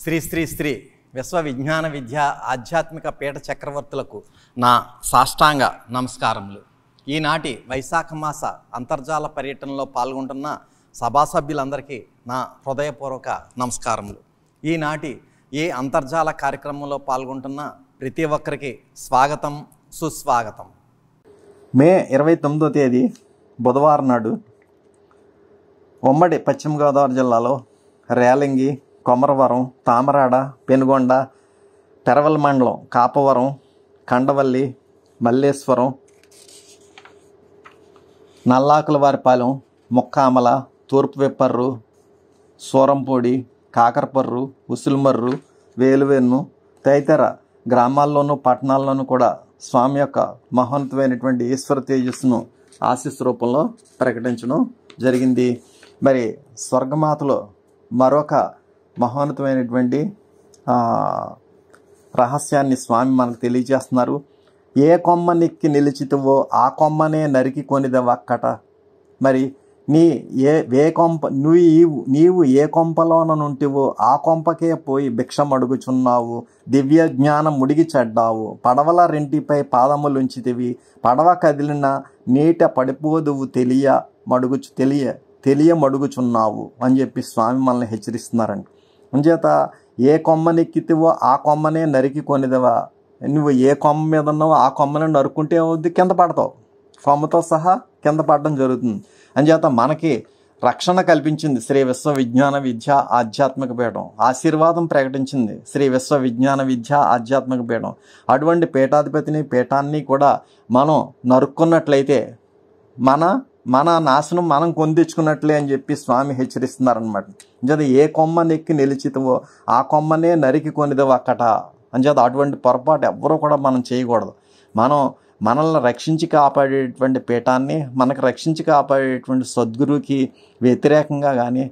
శ్రీ విశ్వ విజ్ఞాన విద్య ఆధ్యాత్మిక పీఠ చక్రవర్తులకు నా సాష్టాంగ నమస్కారములు. ఈనాటి వైశాఖ మాస అంతర్జాల పర్యటనలో పాల్గొంటున్న సభాసభ్యులందరికీ నా హృదయపూర్వక నమస్కారములు. ఈనాటి ఈ అంతర్జాల కార్యక్రమంలో పాల్గొంటున్న ప్రతి ఒక్కరికి స్వాగతం, సుస్వాగతం. మే 29వ తేదీ బుధవారం నాడు ఉమ్మడి పశ్చిమ గోదావరి జిల్లాలో రేలంగి, కొమరవరం, తామరాడ, పెనుగొండ, తెరవల మండలం, కాపవరం, కండవల్లి, మల్లేశ్వరం, నల్లాకులవారిపాలెం, ముక్కామల, తూర్పు విప్పర్రు, సూరంపూడి, కాకరపర్రు, ఉసులుమర్రు, వేలువెన్ను తదితర గ్రామాల్లోనూ పట్టణాల్లోనూ కూడా స్వామి యొక్క మహోన్నతమైనటువంటి ఈశ్వర తేజస్సును ఆశీస్ రూపంలో ప్రకటించడం జరిగింది. మరి స్వర్గమాతలో మరొక మహోన్నతమైనటువంటి రహస్యాన్ని స్వామి మనకు తెలియజేస్తున్నారు. ఏ కొమ్మ నెక్కి నిలిచితువో ఆ కొమ్మనే నరికి కొనిదవక్కట. మరి నీవు ఏ కొంపలోన నుంటివో ఆ కొంపకే పోయి భిక్షమడుగుచున్నావు. దివ్య జ్ఞానం ముడిగి చెడ్డావు. పడవల రెంటిపై పాదములుంచితివి. పడవ కదిలిన నీట పడిపోదువు తెలియమడుగుచున్నావు అని చెప్పి స్వామి మనల్ని హెచ్చరిస్తున్నారండి. అంచేత ఏ కొమ్మ నెక్కితివో ఆ కొమ్మనే నరికి కొనిదవా. నువ్వు ఏ కొమ్మ మీద ఉన్నావో ఆ కొమ్మనే నరుక్కుంటే అవుద్ది, కింద పడతావు. కొమ్మతో సహా కింద పడడం జరుగుతుంది. అంచేత మనకి రక్షణ కల్పించింది శ్రీ విశ్వ విజ్ఞాన విద్య ఆధ్యాత్మిక పీఠం. ఆశీర్వాదం ప్రకటించింది శ్రీ విశ్వ విజ్ఞాన విద్య ఆధ్యాత్మిక పీఠం. అటువంటి పీఠాధిపతిని పీఠాన్ని కూడా మనం నరుక్కున్నట్లయితే మన నాశనం మనం కొందించుకున్నట్లే అని చెప్పి స్వామి హెచ్చరిస్తున్నారనమాట. అంచేత ఏ కొమ్మ నెక్కి నిలిచితవో ఆ కొమ్మనే నరికి కొనిదవు అక్కట. అంచేత అటువంటి పొరపాటు ఎవ్వరూ కూడా మనం చేయకూడదు. మనల్ని రక్షించి కాపాడేటువంటి పీఠాన్ని, మనకు రక్షించి కాపాడేటువంటి సద్గురువుకి వ్యతిరేకంగా కానీ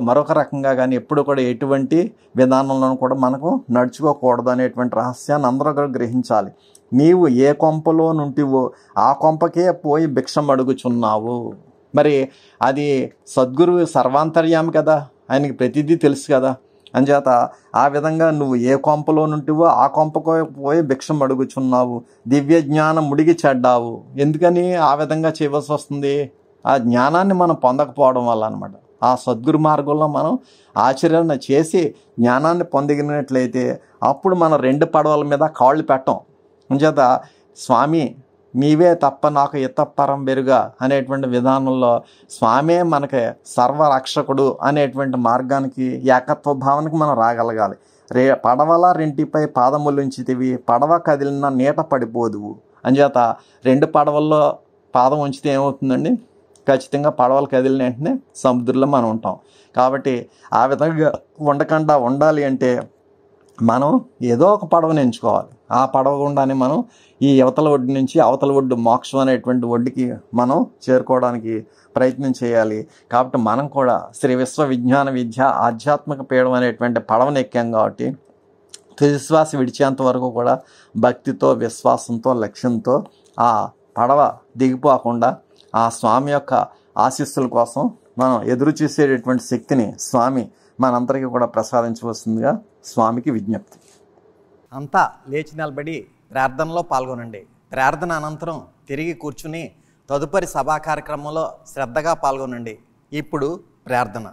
మరొక రకంగా కానీ ఎప్పుడు కూడా ఎటువంటి విధానంలోనూ కూడా మనకు నడుచుకోకూడదు అనేటువంటి రహస్యాన్ని అందరూ కూడా గ్రహించాలి. నీవు ఏ కొంపలో నుంటివో ఆ కొంపకే పోయి భిక్షం అడుగుచున్నావు. మరి అది సద్గురువు సర్వాంతర్యామి కదా, ఆయనకి ప్రతిదీ తెలుసు కదా. అంచేత ఆ విధంగా నువ్వు ఏ కొంపలో నుంటివో ఆ కొంపకో పోయి భిక్షం అడుగుచున్నావు. దివ్య జ్ఞానం ముడిగి చెడ్డావు. ఎందుకని ఆ విధంగా చేయవలసి వస్తుంది? ఆ జ్ఞానాన్ని మనం పొందకపోవడం వల్ల అనమాట. ఆ సద్గురు మార్గంలో మనం ఆచరణ చేసి జ్ఞానాన్ని పొందగినట్లయితే అప్పుడు మనం రెండు పడవల మీద కాళ్ళు పెట్టం. అంచేత స్వామి నీవే తప్ప నాకు ఇతపరం బెరుగా అనేటువంటి విధానంలో స్వామే మనకి సర్వరక్షకుడు అనేటువంటి మార్గానికి, ఏకత్వ భావనకి మనం రాగలగాలి. పడవల రెంటిపై పాదములుంచితివి. పడవ కదిలిన నీట పడిపోదువు. అంచేత రెండు పడవల్లో పాదం ఉంచితే ఏమవుతుందండి? ఖచ్చితంగా పడవలు కదిలిన వెంటనే సముద్రంలో మనం ఉంటాం. కాబట్టి ఆ విధంగా ఉండకుండా ఉండాలి అంటే మనం ఏదో ఒక పడవని ఎంచుకోవాలి. ఆ పడవ గుండానే మనం ఈ యువతల ఒడ్డు నుంచి అవతల ఒడ్డు మోక్షం అనేటువంటి ఒడ్డుకి మనం చేరుకోవడానికి ప్రయత్నం చేయాలి. కాబట్టి మనం కూడా శ్రీ విశ్వ విజ్ఞాన విద్య ఆధ్యాత్మిక పీఠం అనేటువంటి పడవను ఎక్కాం కాబట్టి తుదిశ్వాస విడిచేంత వరకు కూడా భక్తితో, విశ్వాసంతో, లక్ష్యంతో ఆ పడవ దిగిపోకుండా ఆ స్వామి యొక్క ఆశీస్సుల కోసం మనం ఎదురు చూసేటటువంటి శక్తిని స్వామి మనందరికీ కూడా ప్రసాదించవలసిందిగా స్వామికి విజ్ఞప్తి. అంతా లేచి నిలబడి ప్రార్థనలో పాల్గొనండి. ప్రార్థన అనంతరం తిరిగి కూర్చుని తదుపరి సభా కార్యక్రమంలో శ్రద్ధగా పాల్గొనండి. ఇప్పుడు ప్రార్థన.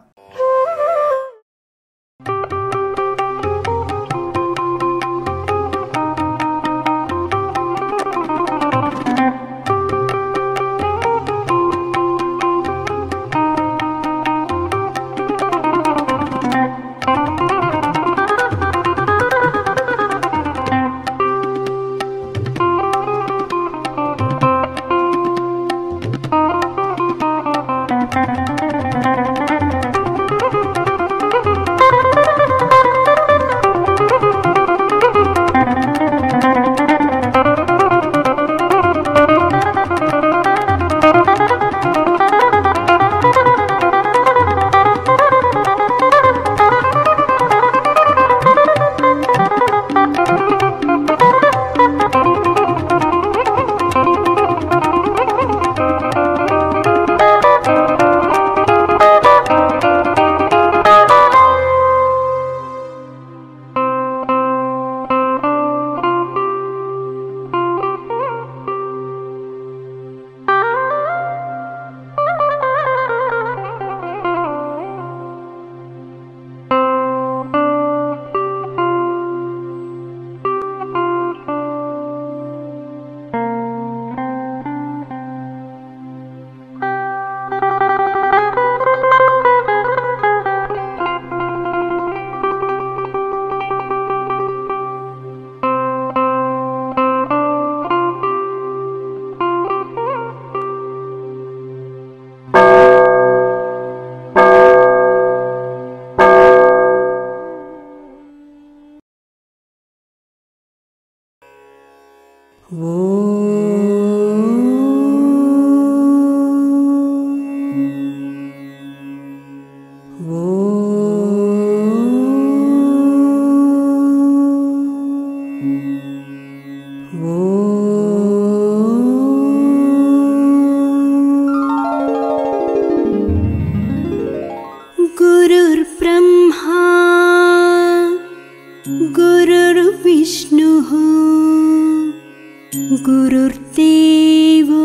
गुरुर्देवो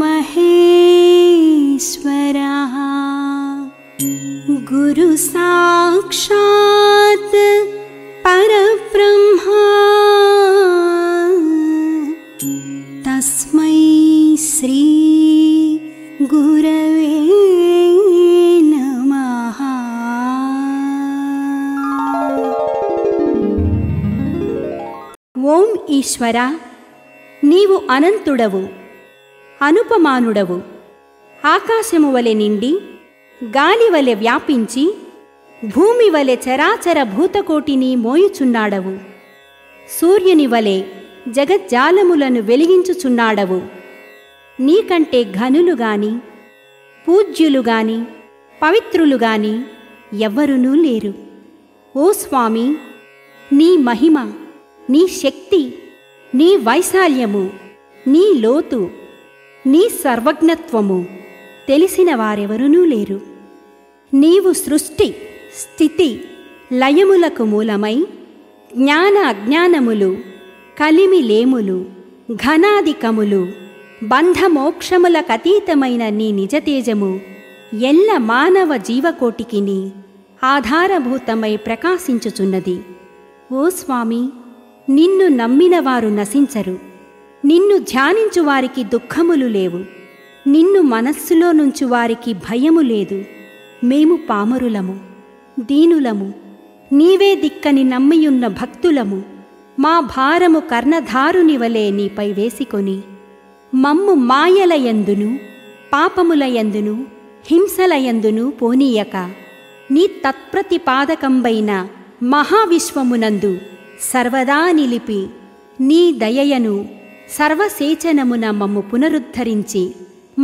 महेश्वरः गुरु साक्षात् परब्रह्मा तस्मै श्री गुरवे नमः। ఓం ఈశ్వర, నీవు అనంతుడవు, అనుపమానుడవు. ఆకాశము వలె నిండి, గాలి వలె వ్యాపించి, భూమి వలె చరాచర భూతకోటిని మోయుచున్నాడవు. సూర్యుని వలె జగజ్జాలములను వెలిగించుచున్నాడవు. నీకంటే ఘనులు గాని, పూజ్యులు గాని, పవిత్రులు గాని ఎవ్వరునూ లేరు. ఓ స్వామి, నీ మహిమ, నీ శక్తి, నీ వైశాల్యము, నీ లోతు, నీ సర్వజ్ఞత్వము తెలిసిన వారెవరునూ లేరు. నీవు సృష్టి, స్థితి, లయములకు మూలమై జ్ఞాన అజ్ఞానములు, కలిమిలేములు, ఘనాదికములు, బంధమోక్షములకతీతమైన నీ నిజతేజము ఎల్ల మానవ జీవకోటికిని ఆధారభూతమై ప్రకాశించుచున్నది. ఓ స్వామి, నిన్ను నమ్మినవారు నశించరు. నిన్ను ధ్యానించువారికి దుఃఖములు లేవు. నిన్ను మనస్సులో నుంచి వారికి భయము లేదు. మేము పామరులము, దీనులము, నీవే దిక్కని నమ్మియున్న భక్తులము. మా భారము కర్ణధారుని వలె నీపై వేసికొని, మమ్ము మాయలయందును, పాపములయందును, హింసలయందును పోనీయక, నీ తత్ప్రతిపాదకంబైన మహావిశ్వమునందు సర్వదా నిలిపి, నీ దయయను సర్వసేచనమున మమ్ము పునరుద్ధరించి,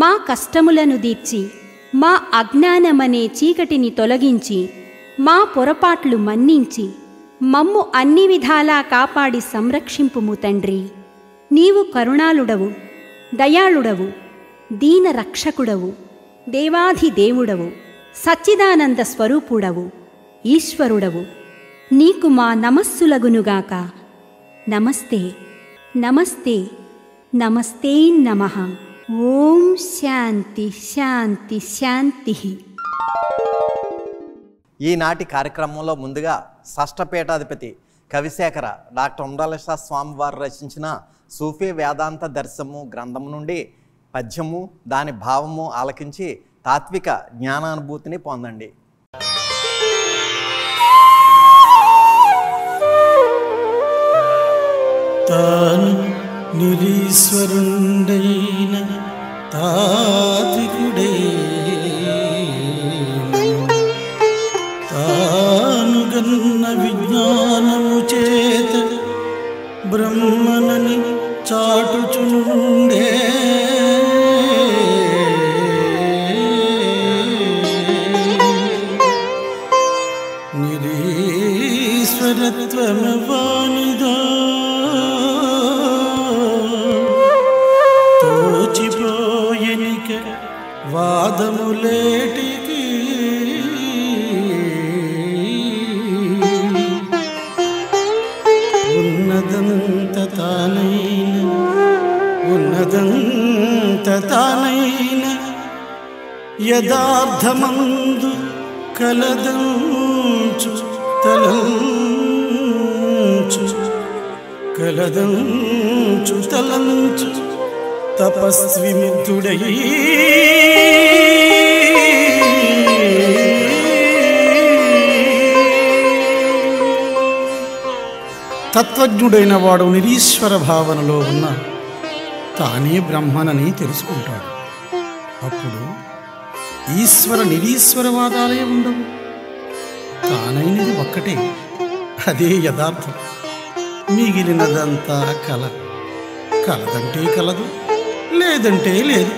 మా కష్టములను దీర్చి, మా అజ్ఞానమనే చీకటిని తొలగించి, మా పొరపాట్లు మన్నించి, మమ్ము అన్ని విధాలా కాపాడి సంరక్షింపుము తండ్రి. నీవు కరుణాళుడవు, దయాళుడవు, దీన రక్షకుడవు, దేవాధిదేవుడవు, సచ్చిదానంద స్వరూపుడవు, ఈశ్వరుడవు. నీకు మా నమస్సులగునుగాక. నమస్తే నమస్తే నమస్తే నమః. ఓం శాంతి శాంతి శాంతి. ఈనాటి కార్యక్రమంలో ముందుగా షష్ఠపీఠాధిపతి కవిశేఖర డాక్టర్ ఉండ్రాల స్వామివారు రచించిన సూఫీ వేదాంత దర్శనము గ్రంథము నుండి పద్యము, దాని భావము ఆలకించి తాత్విక జ్ఞానానుభూతిని పొందండి. తాను నిరీశ్వరుండైన తాత్వికుడే, తానుగన్న విజ్ఞానము చేత బ్రహ్మనని చాటుచునుండే, నిరీశ్వరత్వమవానిదా తోచిపోయనిక వాదములేటికి, ఉన్నదంత తానైన యదార్థమందు కలదంచు తలంచు తపస్వి ముగ్ధుడై, తత్వజ్ఞుడైన వాడు నిరీశ్వర భావనలో ఉన్న తానే బ్రహ్మనని తెలుసుకుంటాడు. అప్పుడు ఈశ్వర నిరీశ్వరవాదాలే ఉండవు. తానైనది ఒక్కటే, అదే యథార్థం. మిగిలినదంతా కల. కలదంటే కలదు, లేదంటే లేదు.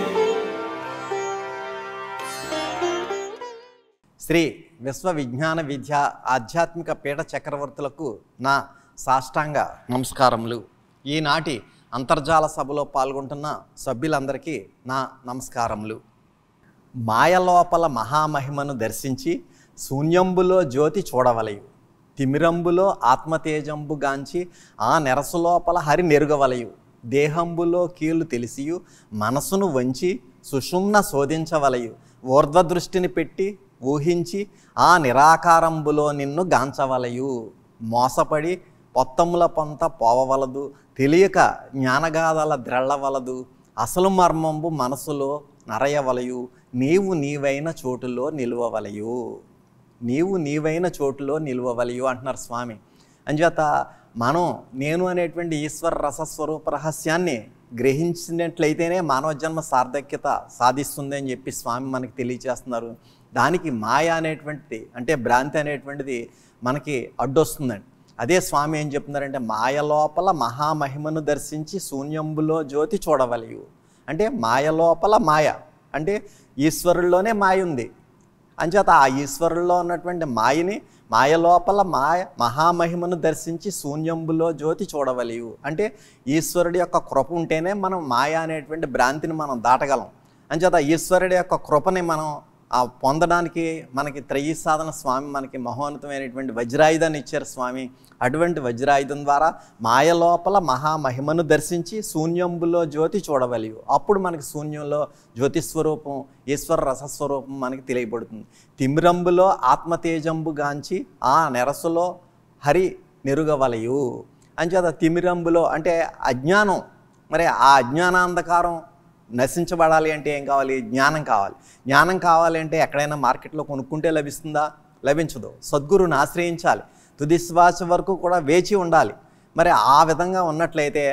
శ్రీ విశ్వ విజ్ఞాన విద్య ఆధ్యాత్మిక పీఠ చక్రవర్తులకు నా సాష్టాంగ నమస్కారములు. ఈనాటి అంతర్జాల సభలో పాల్గొంటున్న సభ్యులందరికీ నా నమస్కారములు. మాయలోపల మహామహిమను దర్శించి శూన్యంబులో జ్యోతి చూడవలయు, తిమిరంబులో ఆత్మతేజంబుగాంచి ఆ నెరసులోపల హరి నెరుగవలయు, దేహంబులో కీలు తెలిసియు మనసును వంచి సుషుమ్న శోధించవలయు ఊర్ధ్వదృష్టిని పెట్టి ఊహించి ఆ నిరాకారంబులో నిన్ను గాంచవలయు మోసపడి పొత్తముల పొంత పోవవలదు తెలియక జ్ఞానగాథల ద్రళ్ళవలదు అసలు మర్మంబు మనసులో నరయవలయు నీవు నీవైన చోటులో నిలువవలయు నీవు నీవైన చోటులో నిలువవలయు అంటున్నారు స్వామి. అంచేత మనం నేను అనేటువంటి ఈశ్వర రసస్వరూప రహస్యాన్ని గ్రహించినట్లయితేనే మానవ జన్మ సార్థక్యత సాధిస్తుంది అని చెప్పి స్వామి మనకి తెలియచేస్తున్నారు. దానికి మాయ అనేటువంటిది అంటే భ్రాంతి అనేటువంటిది మనకి అడ్డొస్తుందండి. అదే స్వామి ఏం చెప్తున్నారంటే మాయ లోపల మహామహిమను దర్శించి శూన్యంబులో జ్యోతి చూడవలయు. అంటే మాయ లోపల మాయ అంటే ఈశ్వరుల్లోనే మాయ ఉంది. అంచేత ఆ ఈశ్వరుల్లో ఉన్నటువంటి మాయని మాయ లోపల మాయ మహామహిమను దర్శించి శూన్యంబులో జ్యోతి చూడవలయు. అంటే ఈశ్వరుడి యొక్క కృప ఉంటేనే మనం మాయ అనేటువంటి భ్రాంతిని మనం దాటగలం. అంచేత ఈశ్వరుడి యొక్క కృపని మనం పొందడానికి మనకి త్రయీ సాధన స్వామి మనకి మహోన్నతమైనటువంటి వజ్రాయుధాన్ని ఇచ్చారు స్వామి. అటువంటి వజ్రాయుధం ద్వారా మాయ లోపల మహామహిమను దర్శించి శూన్యంబులో జ్యోతి చూడవలయు. అప్పుడు మనకి శూన్యంలో జ్యోతిస్వరూపం ఈశ్వర రసస్వరూపం మనకి తెలియబడుతుంది. తిమిరంబులో ఆత్మతేజంబు గాంచి ఆ నెరసులో హరి నెరుగవలయు. అంచేత తిమిరంబులో అంటే అజ్ఞానం. మరి ఆ అజ్ఞానాంధకారం నశించబడాలి అంటే ఏం కావాలి? జ్ఞానం కావాలి. జ్ఞానం కావాలి అంటే ఎక్కడైనా మార్కెట్లో కొనుక్కుంటే లభిస్తుందా? లభించదు. సద్గురుని ఆశ్రయించాలి. తుది శ్వాస వరకు కూడా వేచి ఉండాలి. మరి ఆ విధంగా ఉన్నట్లయితే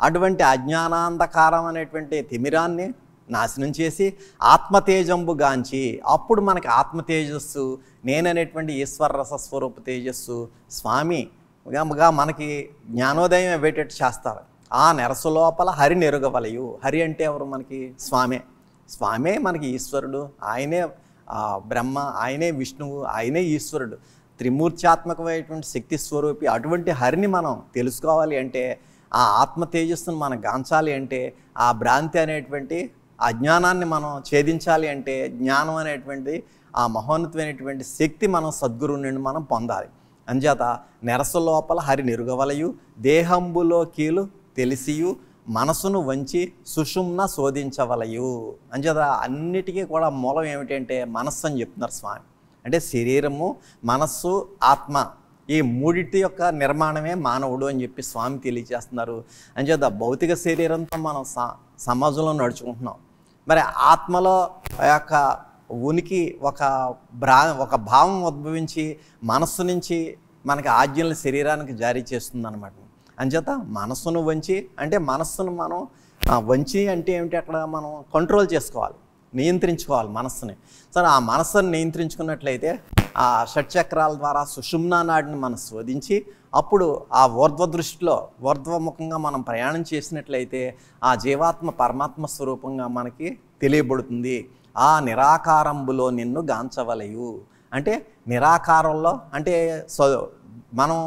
అటువంటి అజ్ఞానాంధకారం అనేటువంటి తిమిరాన్ని నాశనం చేసి ఆత్మతేజంబు గాంచి అప్పుడు మనకి ఆత్మతేజస్సు నేననేటువంటి ఈశ్వర రసస్వరూప తేజస్సు స్వామిగా మనకి జ్ఞానోదయం అయ్యేటట్టు చేస్తారు. ఆ నెరసు లోపల హరి నెరుగవలయు. హరి అంటే ఎవరు? మనకి స్వామే. స్వామే మనకి ఈశ్వరుడు. ఆయనే బ్రహ్మ, ఆయనే విష్ణువు, ఆయనే ఈశ్వరుడు, త్రిమూర్త్యాత్మకమైనటువంటి శక్తి స్వరూపి. అటువంటి హరిని మనం తెలుసుకోవాలి అంటే ఆ ఆత్మ తేజస్సును మనం గాంచాలి అంటే ఆ భ్రాంతి అనేటువంటి అజ్ఞానాన్ని మనం ఛేదించాలి అంటే జ్ఞానం అనేటువంటి ఆ మహోన్నతమైనటువంటి శక్తి మనం సద్గురువు నుండి మనం పొందాలి. అంచేత నెరసు లోపల హరి నెరుగవలయు దేహంబులో కీలు తెలిసియు మనసును వంచి సుషుమ్న శోధించవలయు. అంచేత అన్నిటికీ కూడా మూలం ఏమిటంటే మనస్సు అని చెప్తున్నారు స్వామి. అంటే శరీరము, మనస్సు, ఆత్మ ఈ మూడింటి యొక్క నిర్మాణమే మానవుడు అని చెప్పి స్వామి తెలియజేస్తున్నారు. అంచేత భౌతిక శరీరంతో మనం సమాజంలో నడుచుకుంటున్నాం. మరి ఆత్మలో యొక్క ఉనికి ఒక భావం ఉద్భవించి మనస్సు నుంచి మనకి ఆజ్ఞలు శరీరానికి జారీ చేస్తుంది అనమాట. అంచేత మనస్సును వంచి అంటే మనస్సును మనం వంచి అంటే ఏమిటి? అక్కడ మనం కంట్రోల్ చేసుకోవాలి, నియంత్రించుకోవాలి మనస్సుని. సరే ఆ మనస్సును నియంత్రించుకున్నట్లయితే ఆ షట్చక్రాల ద్వారా సుషుమ్నా నాడిని మనం శోధించి అప్పుడు ఆ ఊర్ధ్వముఖంగా మనం ప్రయాణం చేసినట్లయితే ఆ జీవాత్మ పరమాత్మ స్వరూపంగా మనకి తెలియబడుతుంది. ఆ నిరాకారంబులో నిన్ను గాంచవలయు. అంటే నిరాకారంలో అంటే మనం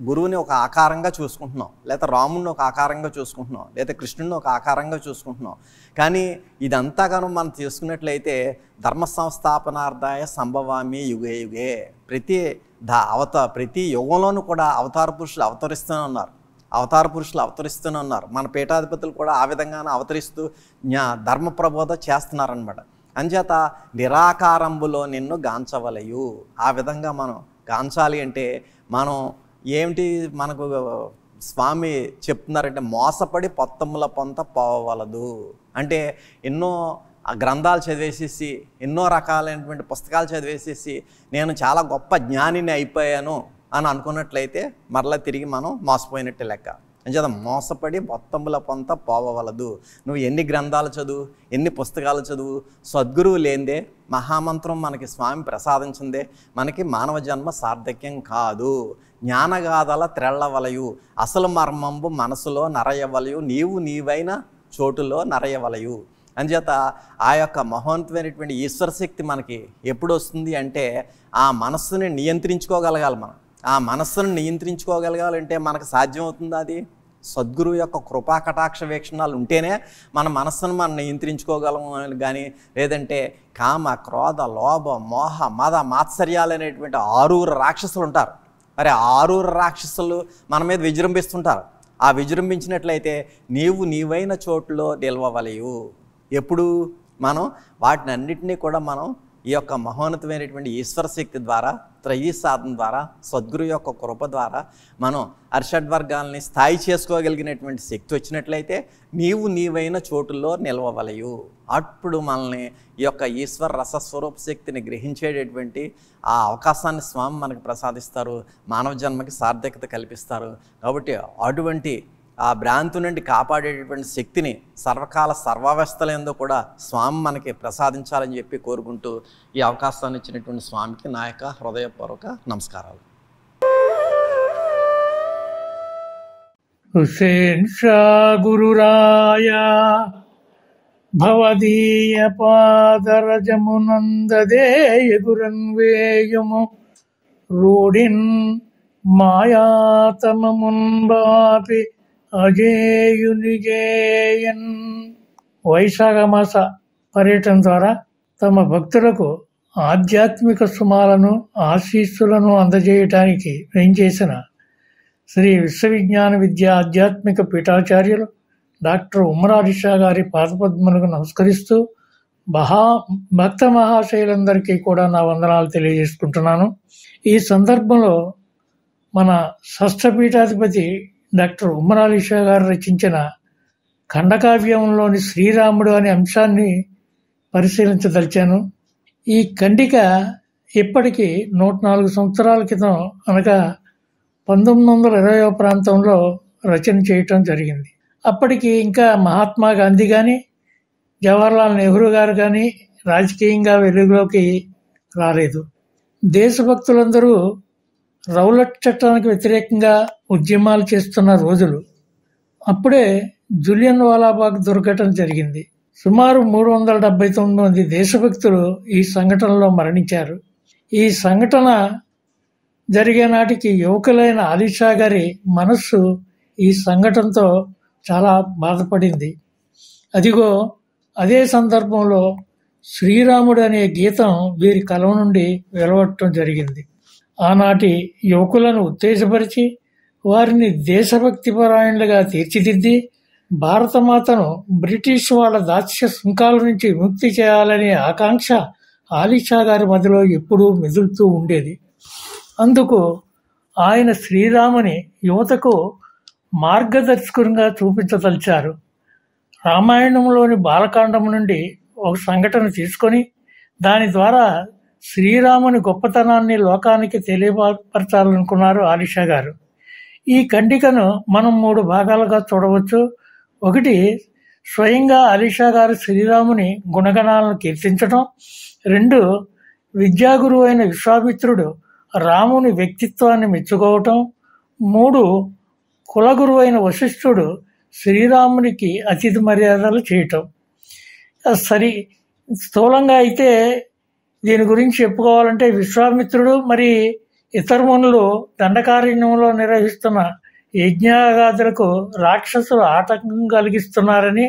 గురువుని ఒక ఆకారంగా చూసుకుంటున్నాం, లేదా రాముడిని ఒక ఆకారంగా చూసుకుంటున్నాం, లేదా కృష్ణుడిని ఒక ఆకారంగా చూసుకుంటున్నాం. కానీ ఇదంతా కనుక మనం తీసుకున్నట్లయితే ధర్మ సంస్థాపనార్థాయ సంభవామి యుగే యుగే ప్రతి యుగంలోనూ కూడా అవతార పురుషులు అవతరిస్తూనే ఉన్నారు. మన పీఠాధిపతులు కూడా ఆ విధంగానే అవతరిస్తూ ధర్మ ప్రబోధ చేస్తున్నారనమాట. అంచేత నిరాకారంబులో నిన్ను గాంచవలయు. ఆ విధంగా మనం గాంచాలి అంటే మనం ఏమిటి మనకు స్వామి చెప్తున్నారంటే మోసపడి పొత్తముల పొంత పోవలదు. అంటే ఎన్నో గ్రంథాలు చదివేసేసి ఎన్నో రకాలైనటువంటి పుస్తకాలు చదివేసేసి నేను చాలా గొప్ప జ్ఞానిని అయిపోయాను అని అనుకున్నట్లయితే మరలా తిరిగి మనం మోసపోయినట్టే లెక్క. అంచేత మోసపడి పొత్తముల పొంత పోవలదు. నువ్వు ఎన్ని గ్రంథాలు చదువు, ఎన్ని పుస్తకాలు చదువు, సద్గురువు లేనిదే మహామంత్రం మనకి స్వామి ప్రసాదించిందే మనకి మానవ జన్మ సార్థక్యం కాదు. జ్ఞానగాథల త్రెళ్ళవలయు అసలు మర్మంబు మనసులో నరయవలయు నీవు నీవైన చోటులో నరయవలయు. అంచేత ఆ యొక్క మహోన్నతమైనటువంటి ఈశ్వర శక్తి మనకి ఎప్పుడు వస్తుంది అంటే ఆ మనస్సుని నియంత్రించుకోగలగాలి. మనం ఆ మనస్సును నియంత్రించుకోగలగాలంటే మనకు సాధ్యమవుతుంది. అది సద్గురువు యొక్క కృపా కటాక్ష వీక్షణాలు ఉంటేనే మన మనస్సును మనం నియంత్రించుకోగలము. కానీ లేదంటే కామ, క్రోధ, లోభ, మోహ, మద, మాత్సర్యాలు అనేటువంటి 6 రాక్షసులు ఉంటారు. మరి 6 రాక్షసులు మన మీద విజృంభిస్తుంటారు. ఆ విజృంభించినట్లయితే నీవైన చోటులో నిలవవలయు. ఎప్పుడు మనం వాటిని అన్నిటినీ కూడా మనం ఈ యొక్క మహోన్నతమైనటువంటి ఈశ్వర శక్తి ద్వారా, త్రయీ సాధన ద్వారా, సద్గురు యొక్క కృప ద్వారా మనం అర్షడ్వర్గాల్ని స్థాయి చేసుకోగలిగినటువంటి శక్తి వచ్చినట్లయితే నీవైన చోటుల్లో నిలవవలయు. అప్పుడు మనల్ని ఈ యొక్క ఈశ్వర రసస్వరూప శక్తిని గ్రహించేటటువంటి ఆ అవకాశాన్ని స్వామి మనకు ప్రసాదిస్తారు, మానవ జన్మకి సార్థకత కల్పిస్తారు. కాబట్టి అటువంటి ఆ భ్రాంతి నుండి కాపాడేటటువంటి శక్తిని సర్వకాల సర్వావస్థలందు కూడా స్వామి మనకి ప్రసాదించాలని చెప్పి కోరుకుంటూ ఈ అవకాశాన్ని ఇచ్చినటువంటి స్వామికి నా యొక్క హృదయపూర్వక నమస్కారాలు. హుసేన్ షా గురురాయ భవదీయ పాదరజమునందదేయ గురన్వేయము రూఢిన్ మాయాతమమున్బాపి అజేయునిజేయన్. వైశాఖ మాస పర్యటన ద్వారా తమ భక్తులకు ఆధ్యాత్మిక సుమాలను, ఆశీస్సులను అందజేయటానికి వేంచేసిన శ్రీ విశ్వవిజ్ఞాన విద్య ఆధ్యాత్మిక పీఠాచార్యులు డాక్టర్ ఉమ్మరాలి షా గారి పాదపద్మలకు నమస్కరిస్తూ భక్త మహాశయులందరికీ కూడా నా వందనాలు తెలియజేసుకుంటున్నాను. ఈ సందర్భంలో మన షష్ఠపీఠాధిపతి డాక్టర్ ఉమ్మరాలి షా గారు రచించిన ఖండకావ్యంలోని శ్రీరాముడు అనే అంశాన్ని పరిశీలించదలిచాను. ఈ ఖండిక ఇప్పటికి 104 సంవత్సరాల క్రితం అనగా 1920 ప్రాంతంలో రచన చేయటం జరిగింది. అప్పటికి ఇంకా మహాత్మా గాంధీ కానీ, జవహర్లాల్ నెహ్రూ గారు కానీ రాజకీయంగా వెలుగులోకి రాలేదు. దేశభక్తులందరూ రౌలట్ చట్టానికి వ్యతిరేకంగా ఉద్యమాలు చేస్తున్న రోజులు. అప్పుడే జులియన్ వాలాబాగ్ దుర్ఘటన జరిగింది. సుమారు 379 మంది దేశభక్తులు ఈ సంఘటనలో మరణించారు. ఈ సంఘటన జరిగే నాటికి యువకులైన అలీషా గారి మనస్సు ఈ సంఘటనతో చాలా బాధపడింది. అదిగో అదే సందర్భంలో శ్రీరాముడు అనే గీతం వీరి కలం నుండి వెలువడటం జరిగింది. ఆనాటి యువకులను ఉత్తేజపరిచి వారిని దేశభక్తి పరాయణులుగా తీర్చిదిద్ది భారతమాతను బ్రిటిష్ వాళ్ళ దాస్య సుంకాల నుంచి విముక్తి చేయాలనే ఆకాంక్ష ఆలీషా గారి మధ్యలో ఎప్పుడూ మెదులుతూ ఉండేది. అందుకు ఆయన శ్రీరాముని యువతకు మార్గదర్శకునిగా చూపించదలిచారు. రామాయణంలోని బాలకాండం నుండి ఒక సంఘటన తీసుకొని దాని ద్వారా శ్రీరాముని గొప్పతనాన్ని లోకానికి తెలియపరచాలనుకున్నారు ఆలీషా గారు. ఈ ఖండికను మనం 3 భాగాలుగా చూడవచ్చు. ఒకటి, స్వయంగా అలీషా గారు శ్రీరాముని గుణగణాలను కీర్తించడం. 2, విద్యాగురువు అయిన విశ్వామిత్రుడు రాముని వ్యక్తిత్వాన్ని మెచ్చుకోవటం. 3, కులగురువు అయిన వశిష్ఠుడు శ్రీరామునికి అతిథి మర్యాదలు చేయటం. సరి స్థూలంగా అయితే దీని గురించి చెప్పుకోవాలంటే విశ్వామిత్రుడు మరి ఇతర మునులు దండకారణ్యంలో నిర్వహిస్తున్న యజ్ఞాగాదులకు రాక్షసులు ఆటంకం కలిగిస్తున్నారని,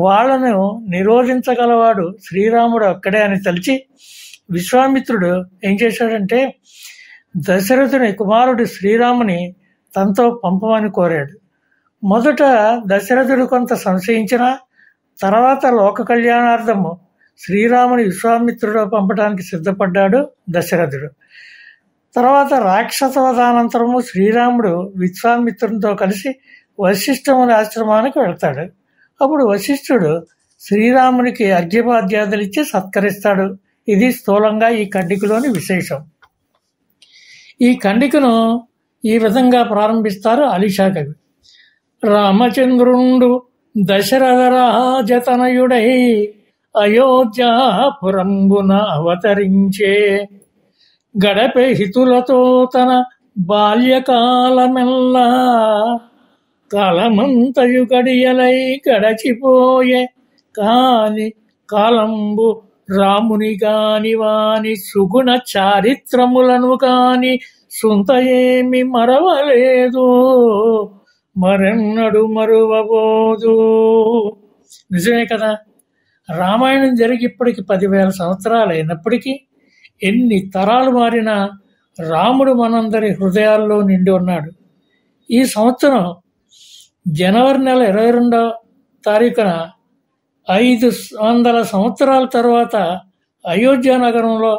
వాళ్లను నిరోధించగలవాడు శ్రీరాముడు ఒక్కడే అని తలిచి విశ్వామిత్రుడు ఏం చేశాడంటే దశరథుని కుమారుడు శ్రీరాముని తనతో పంపమని కోరాడు. మొదట దశరథుడు కొంత సంశయించిన తర్వాత లోక కళ్యాణార్థము శ్రీరాముని విశ్వామిత్రుడు పంపడానికి సిద్ధపడ్డాడు దశరథుడు. తర్వాత రాక్షస వధానంతరము శ్రీరాముడు విశ్వామిత్రునితో కలిసి వశిష్ఠముని ఆశ్రమానికి వెళ్తాడు. అప్పుడు వశిష్ఠుడు శ్రీరామునికి అర్ఘ్యపాద్యాదులు ఇచ్చి సత్కరిస్తాడు. ఇది స్థూలంగా ఈ ఖండికలోని విశేషం. ఈ ఖండికను ఈ విధంగా ప్రారంభిస్తారు అలీషా కవి. రామచంద్రుండు దశరథ రాజతనయుడై అయోధ్యాపురంబున అవతరించే, గడపే హితులతో తన బాల్యకాలమెల్లా, కాలమంతయు గడియలై గడచిపోయే, కాని కాలంబు రాముని గాని వాని సుగుణ చారిత్రములను కాని సుంత ఏమి మరవలేదు, మరెన్నడు మరువబోదు. నిజమే కదా. రామాయణం జరిగి ఇప్పటికి 10,000 సంవత్సరాలు అయినప్పటికీ ఎన్ని తరాలు మారినా రాముడు మనందరి హృదయాల్లో నిండి ఉన్నాడు. ఈ సంవత్సరం జనవరి నెల 22వ తారీఖున 500 సంవత్సరాల తర్వాత అయోధ్య నగరంలో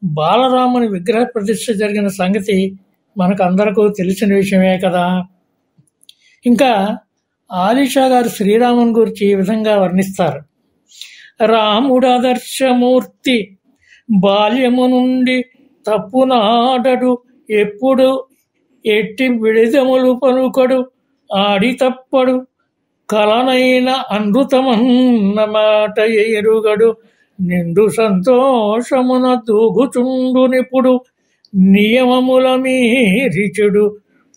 బాలరాముని విగ్రహ ప్రతిష్ఠ జరిగిన సంగతి మనకు అందరికీ తెలిసిన విషయమే కదా. ఇంకా ఆలీషా గారు శ్రీరాముని గురించి ఈ విధంగా వర్ణిస్తారు. రాముడాదర్శమూర్తి బాల్యము నుండి తప్పునాడడు, ఎప్పుడు ఎట్టి విడిదములు పలుకడు, ఆడి తప్పడు, కలనైన అమృతమన్న మాట ఎరుగడు, నిండు సంతోషమున తూగుచుండు నిపుడు, నియమముల మీరిచుడు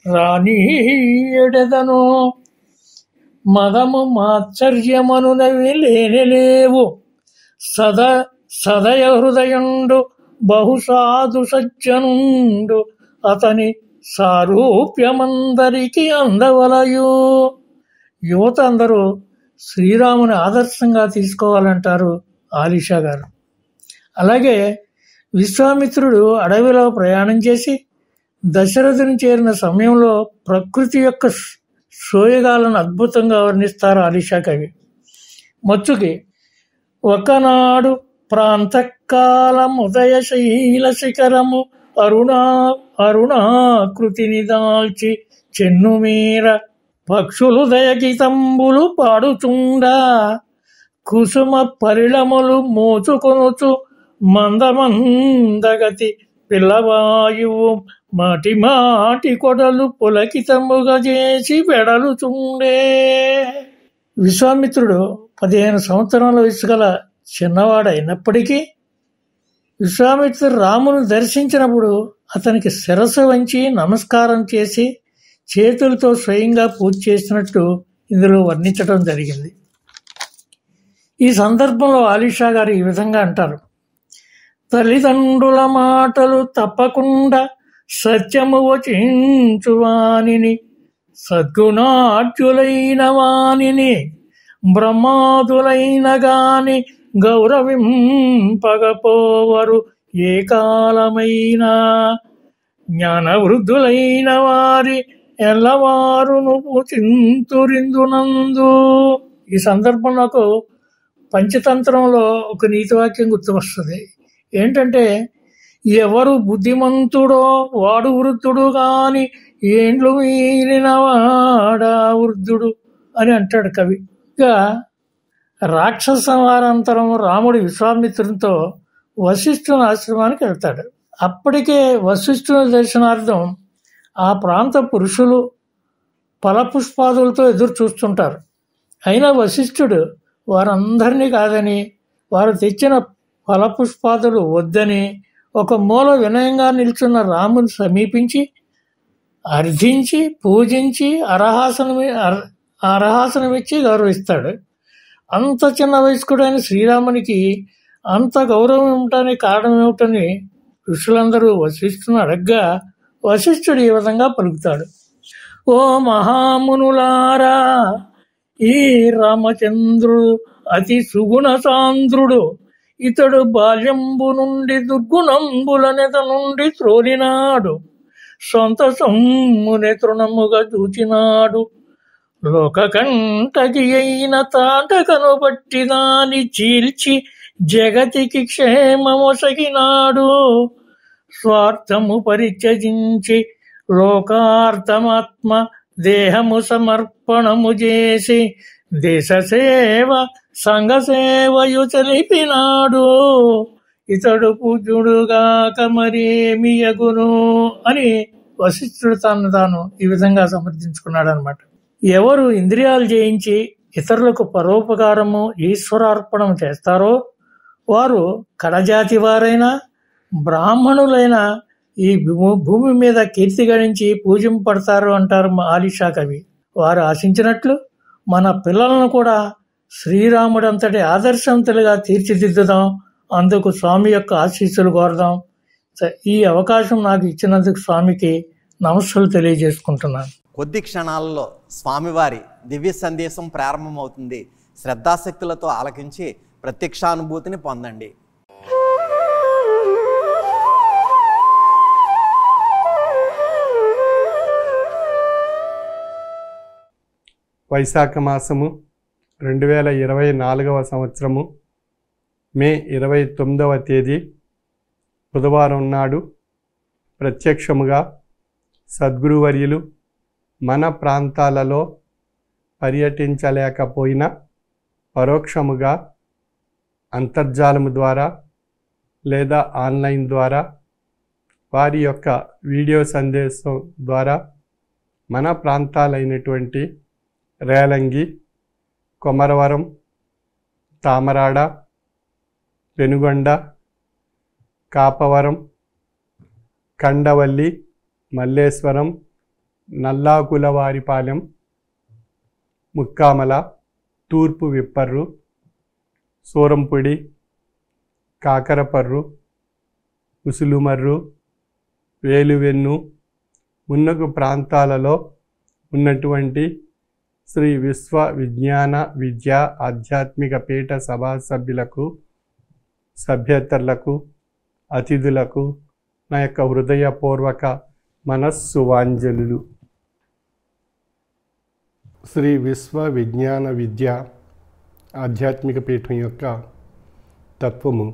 రానీయడెదను, మదము మాత్సర్యమనునవి లేనేలేవు, సదయ హృదయుండు బహుసాధు సజ్జనుండు, అతని సారూప్యమందరికి అందవలయు. యువత అందరూ శ్రీరాముని ఆదర్శంగా తీసుకోవాలంటారు ఆలీషా గారు. అలాగే విశ్వామిత్రుడు అడవిలో ప్రయాణం చేసి దశరథుని చేరిన సమయంలో ప్రకృతి యొక్క సోయగాలను అద్భుతంగా వర్ణిస్తారు ఆలీషా కవి. మచ్చుకి ఒకనాడు ప్రాంతకాలం ఉదయశైల శిఖరము అరుణాకృతిని దాల్చి చెన్నుమీర పక్షులు దయగీతంబులు పాడుచుండా, కుసుమ పరిళములు మోచుకొనుచు మందమందగతి పిల్లవాయువు మాటి మాటి కొడలు పులకితముగా చేసి వెడలుచుండే. విశ్వామిత్రుడు 15 సంవత్సరాల వయసు గల చిన్నవాడైనప్పటికీ విశ్వామిత్రుడు రామును దర్శించినప్పుడు అతనికి శిరస్సు వంచి నమస్కారం చేసి చేతులతో స్వయంగా పూజ చేసినట్టు ఇందులో వర్ణించడం జరిగింది. ఈ సందర్భంలో ఆలీషా గారు ఈ విధంగా అంటారు. తల్లిదండ్రుల మాటలు తప్పకుండా సత్యము వచించు వానిని, సద్గుణాఢ్యులైన వానిని, బ్రహ్మాదులైన గాని గౌరవింపగపోవరు ఏ కాలమైనా, జ్ఞానవృద్ధులైన వారి ఎల్లవారును చింతురిందునందు. ఈ సందర్భం నాకు పంచతంత్రంలో ఒక నీతివాక్యం గుర్తువస్తుంది. ఏంటంటే, ఎవరు బుద్ధిమంతుడో వాడు వృద్ధుడు గాని ఏండ్లు మీరిన వాడా వృద్ధుడు అని అంటాడు కవి. ఇక రాక్షస సంహారాంతరం రాముడు విశ్వామిత్రునితో వశిష్ఠుని ఆశ్రమానికి వెళ్తాడు. అప్పటికే వశిష్ఠుని దర్శనార్థం ఆ ప్రాంత పురుషులు ఫలపుష్పాదులతో ఎదురు చూస్తుంటారు. అయినా వశిష్ఠుడు వారందరినీ కాదని, వారు తెచ్చిన ఫలపుష్పాదులు వద్దని ఒక మూల వినయంగా నిల్చున్న రాముని సమీపించి అర్థించి పూజించి అరహాసనమిచ్చి గౌరవిస్తాడు. అంత చిన్న వయస్కుడైన శ్రీరామునికి అంత గౌరవం ఇవ్వటానికి కారణం ఏమిటని ఋషులందరూ వశిష్ఠుని అడగ్గా వశిష్ఠుడు ఈ విధంగా పలుకుతాడు. ఓ మహామునులారా, ఈ రామచంద్రుడు అతి సుగుణ సాంద్రుడు. ఇతడు బాల్యంబు నుండి దుర్గుణంబులనెత నుండి త్రోలినాడు, సొంత సొమ్మునే తృణముగా చూచినాడు, లోకకంటకి అయిన తాటకను బట్టి దాని చీల్చి జగతికి క్షేమమొసగినాడు, స్వార్థము పరిత్యజించి లోకార్థమాత్మ దేహము సమర్పణము చేసి దేశ సేవ సంఘ సేవయు తెలిపినాడు, ఇతడు పూజ్యుడుగాక మరేమి యగును అని వశిష్ఠుడు తాను ఈ విధంగా సమర్థించుకున్నాడు అనమాట. ఎవరు ఇంద్రియాలు జయించి ఇతరులకు పరోపకారము ఈశ్వరార్పణము చేస్తారో వారు కడజాతి వారైనా బ్రాహ్మణులైన ఈ భూమి మీద కీర్తి గణించి పూజింపడతారు అంటారు ఆలీషా కవి. వారు ఆశించినట్లు మన పిల్లలను కూడా శ్రీరాముడంతటి ఆదర్శవంతులుగా తీర్చిదిద్దుదాం. అందుకు స్వామి యొక్క ఆశీస్సులు కోరదాం. ఈ అవకాశం నాకు ఇచ్చినందుకు స్వామికి నమస్సులు తెలియజేసుకుంటున్నాను. కొద్ది క్షణాలలో స్వామివారి దివ్య సందేశం ప్రారంభమవుతుంది. శ్రద్ధాశక్తులతో ఆలకించి ప్రత్యక్షానుభూతిని పొందండి. వైశాఖ మాసము 2024 సంవత్సరము మే 29వ తేదీ బుధవారం నాడు ప్రత్యక్షముగా సద్గురువర్యులు మన ప్రాంతాలలో పర్యటించలేకపోయినా పరోక్షముగా అంతర్జాలము ద్వారా లేదా ఆన్లైన్ ద్వారా వారి యొక్క వీడియో సందేశం ద్వారా మన ప్రాంతాలైనటువంటి రేలంగి, కొమరవరం, తామరాడ, పెనుగొండ, కాపవరం, కండవల్లి, మల్లేశ్వరం, నల్లాకులవారిపాలెం, ముక్కామల, తూర్పు విప్పర్రు, సూరంపుడి, కాకరపర్రు, ఉసులుమర్రు, వేలువెన్ను మున్నగు ప్రాంతాలలో ఉన్నటువంటి శ్రీ విశ్వ విజ్ఞాన విద్యా ఆధ్యాత్మిక పీఠ సభా సభ్యులకు, సభ్యేతరులకు, అతిథులకు నా యొక్క హృదయపూర్వక మనస్సువాంజలులు. శ్రీ విశ్వ విజ్ఞాన విద్య ఆధ్యాత్మిక పీఠం యొక్క తత్వము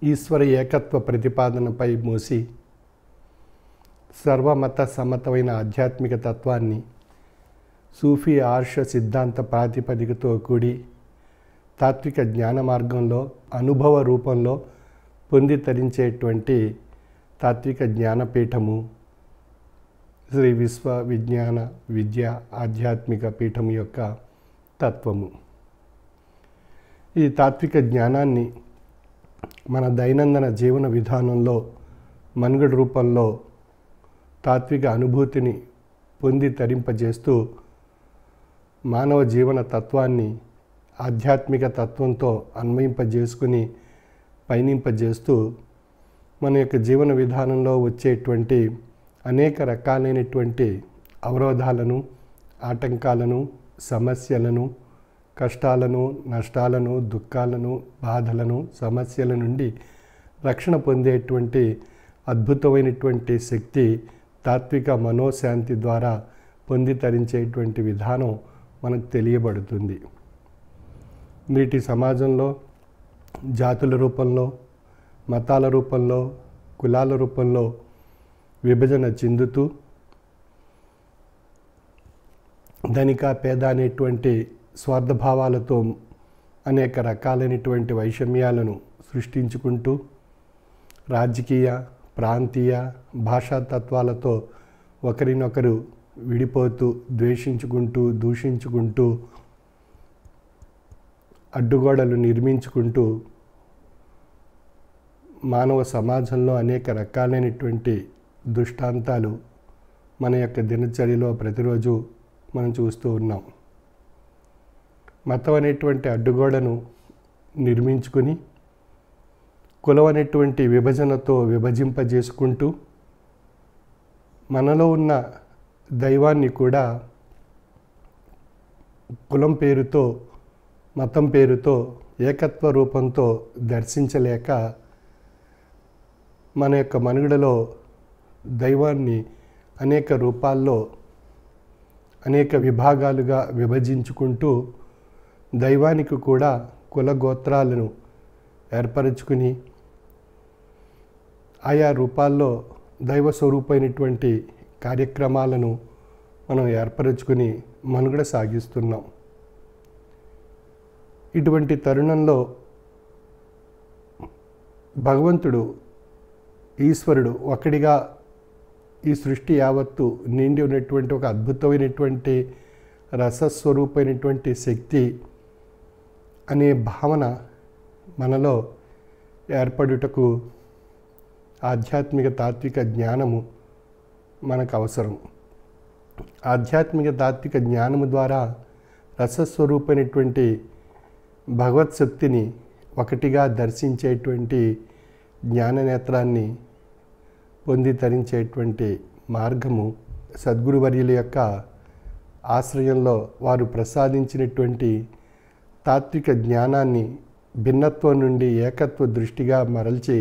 ఈశ్వర ఏకత్వ ప్రతిపాదనపై మోసి సర్వమత సమ్మతమైన ఆధ్యాత్మిక తత్వాన్ని సూఫీ ఆర్ష సిద్ధాంత ప్రాతిపదికతో కూడి తాత్విక జ్ఞాన మార్గంలో అనుభవ రూపంలో పొంది తరించేటువంటి తాత్విక జ్ఞానపీఠము శ్రీ విశ్వ విజ్ఞాన విద్య ఆధ్యాత్మిక పీఠం యొక్క తత్వము. ఈ తాత్విక జ్ఞానాన్ని మన దైనందిన జీవన విధానంలో మనుగడ రూపంలో తాత్విక అనుభూతిని పొంది తరింపజేస్తూ మానవ జీవన తత్వాన్ని ఆధ్యాత్మిక తత్వంతో అన్వయింపజేసుకుని పయనింపజేస్తూ మన యొక్క జీవన విధానంలో వచ్చేటువంటి అనేక రకాలైనటువంటి అవరోధాలను, ఆటంకాలను, సమస్యలను, కష్టాలను, నష్టాలను, దుఃఖాలను, బాధలను, సమస్యల నుండి రక్షణ పొందేటువంటి అద్భుతమైనటువంటి శక్తి తాత్విక మనోశాంతి ద్వారా పొంది తరించేటువంటి విధానం మనకు తెలియబడుతుంది. నేటి సమాజంలో జాతుల రూపంలో, మతాల రూపంలో, కులాల రూపంలో విభజన చెందుతూ ధనిక పేద అనేటువంటి స్వార్థభావాలతో అనేక రకాలైనటువంటి వైషమ్యాలను సృష్టించుకుంటూ రాజకీయ, ప్రాంతీయ, భాషా తత్వాలతో ఒకరినొకరు విడిపోతూ ద్వేషించుకుంటూ, దూషించుకుంటూ, అడ్డుగోడలు నిర్మించుకుంటూ మానవ సమాజంలో అనేక రకాలైనటువంటి దుష్టాంతాలు మన యొక్క దినచర్యలో ప్రతిరోజు మనం చూస్తూ ఉన్నాం. మతం అనేటువంటి అడ్డుగోడను నిర్మించుకుని కులం అనేటువంటి విభజనతో విభజింపజేసుకుంటూ మనలో ఉన్న దైవాన్ని కూడా కులం పేరుతో, మతం పేరుతో, ఏకత్వ రూపంతో దర్శించలేక మన యొక్క మనుగడలో దైవాన్ని అనేక రూపాల్లో అనేక విభాగాలుగా విభజించుకుంటూ దైవానికి కూడా కుల గోత్రాలను ఏర్పరచుకుని ఆయా రూపాల్లో దైవ స్వరూపమైనటువంటి కార్యక్రమాలను మనం ఏర్పరచుకుని మనుగడ సాగిస్తున్నాం. ఇటువంటి తరుణంలో భగవంతుడు, ఈశ్వరుడు ఒక్కడిగా ఈ సృష్టి యావత్తు నిండి ఉన్నటువంటి ఒక అద్భుతమైనటువంటి రసస్వరూపమైనటువంటి శక్తి అనే భావన మనలో ఏర్పడుటకు ఆధ్యాత్మిక తాత్విక జ్ఞానము మనకు అవసరం. ఆధ్యాత్మిక తాత్విక జ్ఞానము ద్వారా రసస్వరూపమైనటువంటి భగవత్ శక్తిని ఒకటిగా దర్శించేటువంటి జ్ఞాననేత్రాన్ని పొంది తరించేటువంటి మార్గము సద్గురువర్యుల యొక్క ఆశ్రయంలో వారు ప్రసాదించినటువంటి తాత్విక జ్ఞానాన్ని భిన్నత్వం నుండి ఏకత్వ దృష్టిగా మరల్చి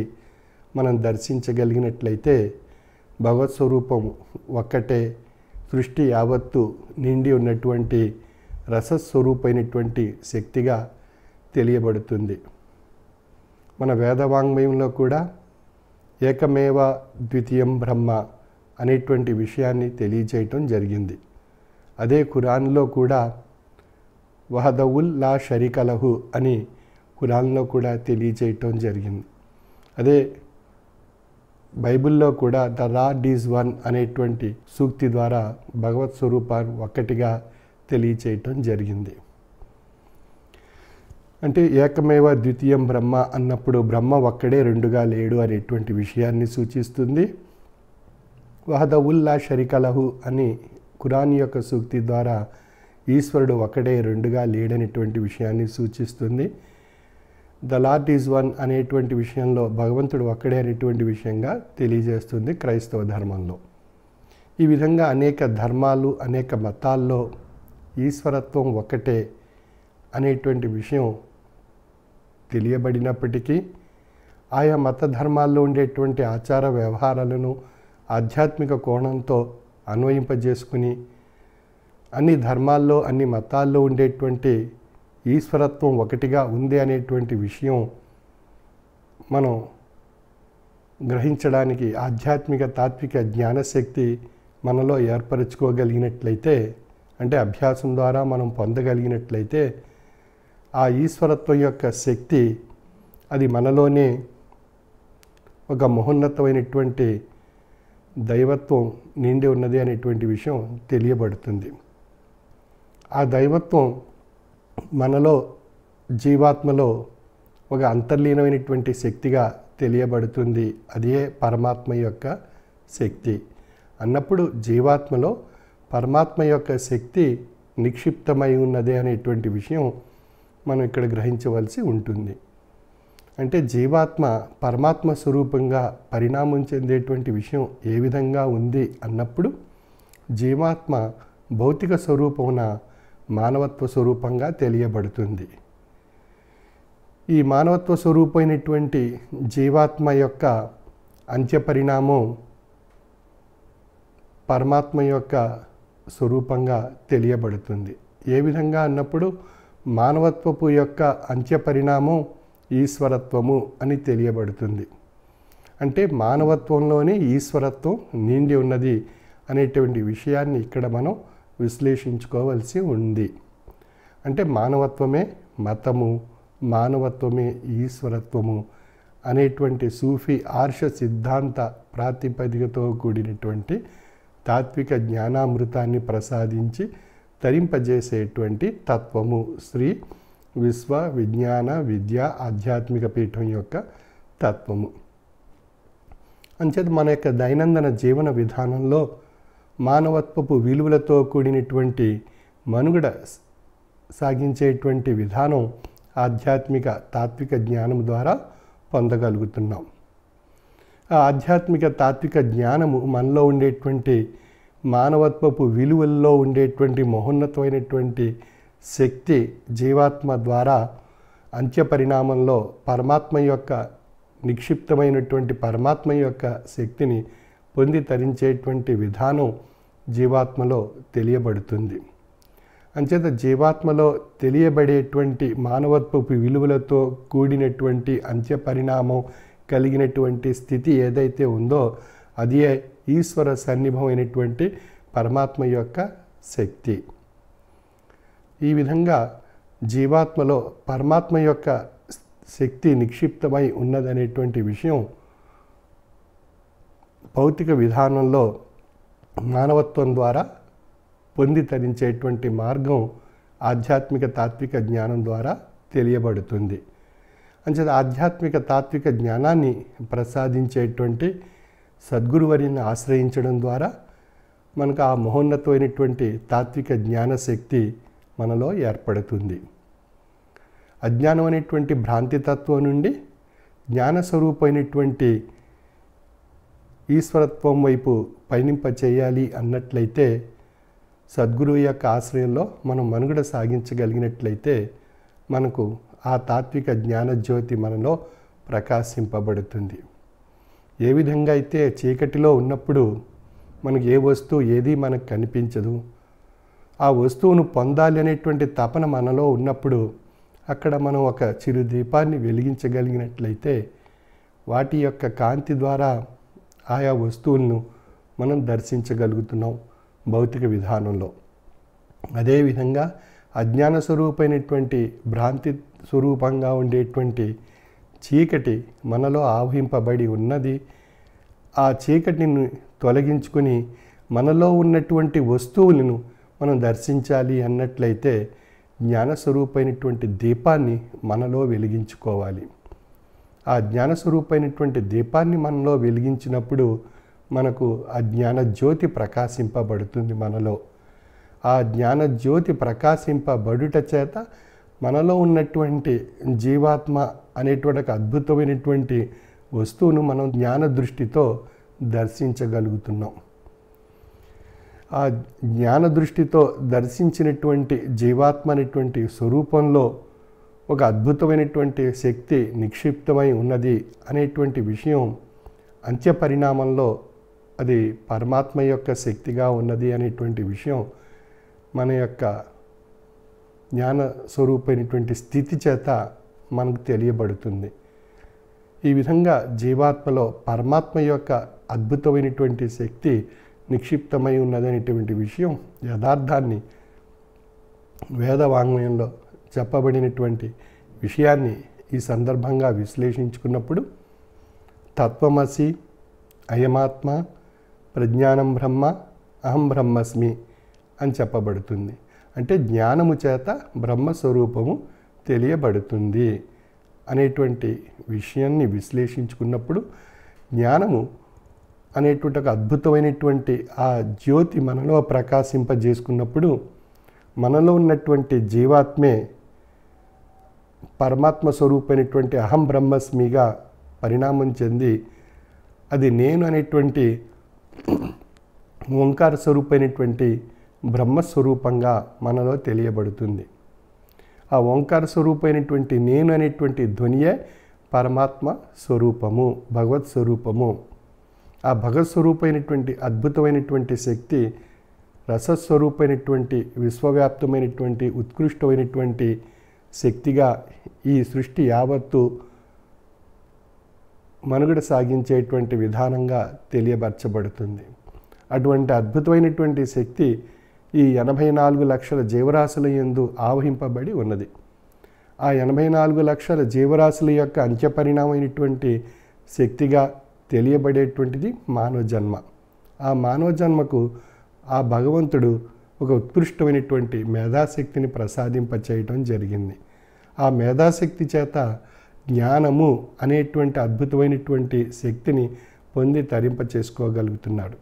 మనం దర్శించగలిగినట్లయితే భగవత్ స్వరూపం ఒక్కటే, సృష్టి యావత్తు నిండి ఉన్నటువంటి రసస్వరూపమైనటువంటి శక్తిగా తెలియబడుతుంది. మన వేదవాంగ్మయంలో కూడా ఏకమేవ ద్వితీయం బ్రహ్మ అనేటువంటి విషయాన్ని తెలియజేయటం జరిగింది. అదే ఖురాన్లో కూడా వహదవుల్ లా షరీకలహు అని ఖురాన్లో కూడా తెలియజేయటం జరిగింది. అదే బైబిల్లో కూడా ద లార్డ్ ఈజ్ వన్ అనేటువంటి సూక్తి ద్వారా భగవత్ స్వరూపాన్ని ఒక్కటిగా తెలియచేయటం జరిగింది. అంటే ఏకమేవ ద్వితీయం బ్రహ్మ అన్నప్పుడు బ్రహ్మ ఒక్కడే రెండుగా లేడు అనేటువంటి విషయాన్ని సూచిస్తుంది. వహదవుల్ లా షరీకలహు అని ఖురాన్ యొక్క సూక్తి ద్వారా ఈశ్వరుడు ఒకడే రెండుగా లేడనేటువంటి విషయాన్ని సూచిస్తుంది. ద లార్డ్ ఈజ్ వన్ అనేటువంటి విషయంలో భగవంతుడు ఒక్కడే అనేటువంటి విషయంగా తెలియజేస్తుంది క్రైస్తవ ధర్మంలో. ఈ విధంగా అనేక ధర్మాలు అనేక మతాల్లో ఈశ్వరత్వం ఒక్కటే అనేటువంటి విషయం తెలియబడినప్పటికీ ఆయా మత ధర్మాల్లో ఉండేటువంటి ఆచార వ్యవహారాలను ఆధ్యాత్మిక కోణంతో అన్వయింపజేసుకుని అన్ని ధర్మాల్లో అన్ని మతాల్లో ఉండేటువంటి ఈశ్వరత్వం ఒకటిగా ఉంది అనేటువంటి విషయం మనం గ్రహించడానికి ఆధ్యాత్మిక తాత్విక జ్ఞానశక్తి మనలో ఏర్పరచుకోగలిగినట్లయితే, అంటే అభ్యాసం ద్వారా మనం పొందగలిగినట్లయితే ఆ ఈశ్వరత్వం యొక్క శక్తి అది మనలోనే ఒక మహోన్నతమైనటువంటి దైవత్వం నిండి ఉన్నది అనేటువంటి విషయం తెలియబడుతుంది. ఆ దైవత్వం మనలో జీవాత్మలో ఒక అంతర్లీనమైనటువంటి శక్తిగా తెలియబడుతుంది. అదే పరమాత్మ యొక్క శక్తి అన్నప్పుడు జీవాత్మలో పరమాత్మ యొక్క శక్తి నిక్షిప్తమై ఉన్నది అనేటువంటి విషయం మనం ఇక్కడ గ్రహించవలసి ఉంటుంది. అంటే జీవాత్మ పరమాత్మ స్వరూపంగా పరిణామం చెందేటువంటి విషయం ఏ విధంగా ఉంది అన్నప్పుడు జీవాత్మ భౌతిక స్వరూపమున మానవత్వ స్వరూపంగా తెలియబడుతుంది. ఈ మానవత్వ స్వరూపమైనటువంటి జీవాత్మ యొక్క అంత్యపరిణామం పరమాత్మ యొక్క స్వరూపంగా తెలియబడుతుంది. ఏ విధంగా అన్నప్పుడు మానవత్వపు యొక్క అంత్యపరిణామం ఈశ్వరత్వము అని తెలియబడుతుంది. అంటే మానవత్వంలోనే ఈశ్వరత్వం నిండి ఉన్నది అనేటువంటి విషయాన్ని ఇక్కడ మనం విశ్లేషించుకోవలసి ఉంది. అంటే మానవత్వమే మతము, మానవత్వమే ఈశ్వరత్వము అనేటువంటి సూఫీ ఆర్ష సిద్ధాంత ప్రాతిపదికతో కూడినటువంటి తాత్విక జ్ఞానామృతాన్ని ప్రసాదించి తరింపజేసేటువంటి తత్వము శ్రీ విశ్వ విజ్ఞాన విద్యా ఆధ్యాత్మిక పీఠం యొక్క తత్వము. అంచేత మన యొక్క దైనందిన జీవన విధానంలో మానవత్వపు విలువలతో కూడినటువంటి మనుగడ సాగించేటువంటి విధానం ఆధ్యాత్మిక తాత్విక జ్ఞానం ద్వారా పొందగలుగుతున్నాం. ఆ ఆధ్యాత్మిక తాత్విక జ్ఞానము మనలో ఉండేటువంటి మానవత్వపు విలువల్లో ఉండేటువంటి మహోన్నతమైనటువంటి శక్తి జీవాత్మ ద్వారా అంత్యపరిణామంలో పరమాత్మ యొక్క నిక్షిప్తమైనటువంటి పరమాత్మ యొక్క శక్తిని పొంది తరించేటువంటి విధానం జీవాత్మలో తెలియబడుతుంది. అంచేత జీవాత్మలో తెలియబడేటువంటి మానవత్వపు విలువలతో కూడినటువంటి అంత్యపరిణామం కలిగినటువంటి స్థితి ఏదైతే ఉందో అది ఈశ్వర సన్నిభమైనటువంటి పరమాత్మ యొక్క శక్తి. ఈ విధంగా జీవాత్మలో పరమాత్మ యొక్క శక్తి నిక్షిప్తమై ఉన్నదనేటువంటి విషయం భౌతిక విధానంలో మానవత్వం ద్వారా పొంది తరించేటువంటి మార్గం ఆధ్యాత్మిక తాత్విక జ్ఞానం ద్వారా తెలియబడుతుంది. అంచేత ఆధ్యాత్మిక తాత్విక జ్ఞానాన్ని ప్రసాదించేటువంటి సద్గురువరిని ఆశ్రయించడం ద్వారా మనకు ఆ మహోన్నతమైనటువంటి తాత్విక జ్ఞానశక్తి మనలో ఏర్పడుతుంది. అజ్ఞానం అనేటువంటి భ్రాంతితత్వం నుండి జ్ఞానస్వరూపమైనటువంటి ఈశ్వరత్వం వైపు పయనింప చేయాలి అన్నట్లయితే సద్గురువు యొక్క ఆశ్రయంలో మనం మనుగడ సాగించగలిగినట్లయితే మనకు ఆ తాత్విక జ్ఞానజ్యోతి మనలో ప్రకాశింపబడుతుంది. ఏ విధంగా అయితే చీకటిలో ఉన్నప్పుడు మనకి ఏ వస్తువు ఏది మనకు కనిపించదు. ఆ వస్తువును పొందాలి అనేటువంటి తపన మనలో ఉన్నప్పుడు అక్కడ మనం ఒక చిరు దీపాన్ని వెలిగించగలిగినట్లయితే వాటి యొక్క కాంతి ద్వారా ఆయా వస్తువులను మనం దర్శించగలుగుతున్నాం భౌతిక విధానంలో. అదేవిధంగా అజ్ఞాన స్వరూపమైనటువంటి భ్రాంతి స్వరూపంగా ఉండేటువంటి చీకటి మనలో ఆవహింపబడి ఉన్నది. ఆ చీకటిని తొలగించుకొని మనలో ఉన్నటువంటి వస్తువులను మనం దర్శించాలి అన్నట్లయితే జ్ఞానస్వరూపమైనటువంటి దీపాన్ని మనలో వెలిగించుకోవాలి. ఆ జ్ఞానస్వరూపమైనటువంటి దీపాన్ని మనలో వెలిగించినప్పుడు మనకు ఆ జ్ఞానజ్యోతి ప్రకాశింపబడుతుంది మనలో. ఆ జ్ఞానజ్యోతి ప్రకాశింపబడుట చేత మనలో ఉన్నటువంటి జీవాత్మ అనేటువంటి ఒక అద్భుతమైనటువంటి వస్తువును మనం జ్ఞాన దృష్టితో దర్శించగలుగుతున్నాం. ఆ జ్ఞాన దృష్టితో దర్శించినటువంటి జీవాత్మ అనేటువంటి స్వరూపంలో ఒక అద్భుతమైనటువంటి శక్తి నిక్షిప్తమై ఉన్నది అనేటువంటి విషయం అంత్య పరిణామంలో అది పరమాత్మ యొక్క శక్తిగా ఉన్నది అనేటువంటి విషయం మన యొక్క జ్ఞాన స్వరూపమైనటువంటి స్థితి చేత మనకు తెలియబడుతుంది. ఈ విధంగా జీవాత్మలో పరమాత్మ యొక్క అద్భుతమైనటువంటి శక్తి నిక్షిప్తమై ఉన్నదనేటువంటి విషయం యథార్థాన్ని వేదవాంగ్మయంలో చెప్పబడినటువంటి విషయాన్ని ఈ సందర్భంగా విశ్లేషించుకున్నప్పుడు తత్వమసి, అయమాత్మ, ప్రజ్ఞానం బ్రహ్మ, అహం బ్రహ్మస్మి అని చెప్పబడుతుంది. అంటే జ్ఞానము చేత బ్రహ్మస్వరూపము తెలియబడుతుంది అనేటువంటి విషయాన్ని విశ్లేషించుకున్నప్పుడు జ్ఞానము అనేటువంటి ఒక అద్భుతమైనటువంటి ఆ జ్యోతి మనలో ప్రకాశింపజేసుకున్నప్పుడు మనలో ఉన్నటువంటి జీవాత్మే పరమాత్మ స్వరూపమైనటువంటి అహం బ్రహ్మస్మిగా పరిణామం చెంది అది నేను అనేటువంటి ఓంకార స్వరూపమైనటువంటి బ్రహ్మస్వరూపంగా మనలో తెలియబడుతుంది. ఆ ఓంకార స్వరూపమైనటువంటి నేను అనేటువంటి ధ్వనియే పరమాత్మ స్వరూపము, భగవత్ స్వరూపము. ఆ భగవత్ స్వరూపమైనటువంటి అద్భుతమైనటువంటి శక్తి రసస్వరూపమైనటువంటి విశ్వవ్యాప్తమైనటువంటి ఉత్కృష్టమైనటువంటి శక్తిగా ఈ సృష్టి యావత్తు మనుగడ సాగించేటువంటి విధానంగా తెలియపరచబడుతుంది. అటువంటి అద్భుతమైనటువంటి శక్తి ఈ 84 లక్షల జీవరాశుల యందు ఆవహింపబడి ఉన్నది. ఆ 84 లక్షల జీవరాశుల యొక్క అంత్యపరిణామైనటువంటి శక్తిగా తెలియబడేటువంటిది మానవ జన్మ. ఆ మానవ జన్మకు ఆ భగవంతుడు ఒక ఉత్కృష్టమైనటువంటి మేధాశక్తిని ప్రసాదింపచేయటం జరిగింది. ఆ మేధాశక్తి చేత జ్ఞానము అనేటువంటి అద్భుతమైనటువంటి శక్తిని పొంది తరింప చేసుకోగలుగుతున్నాడు.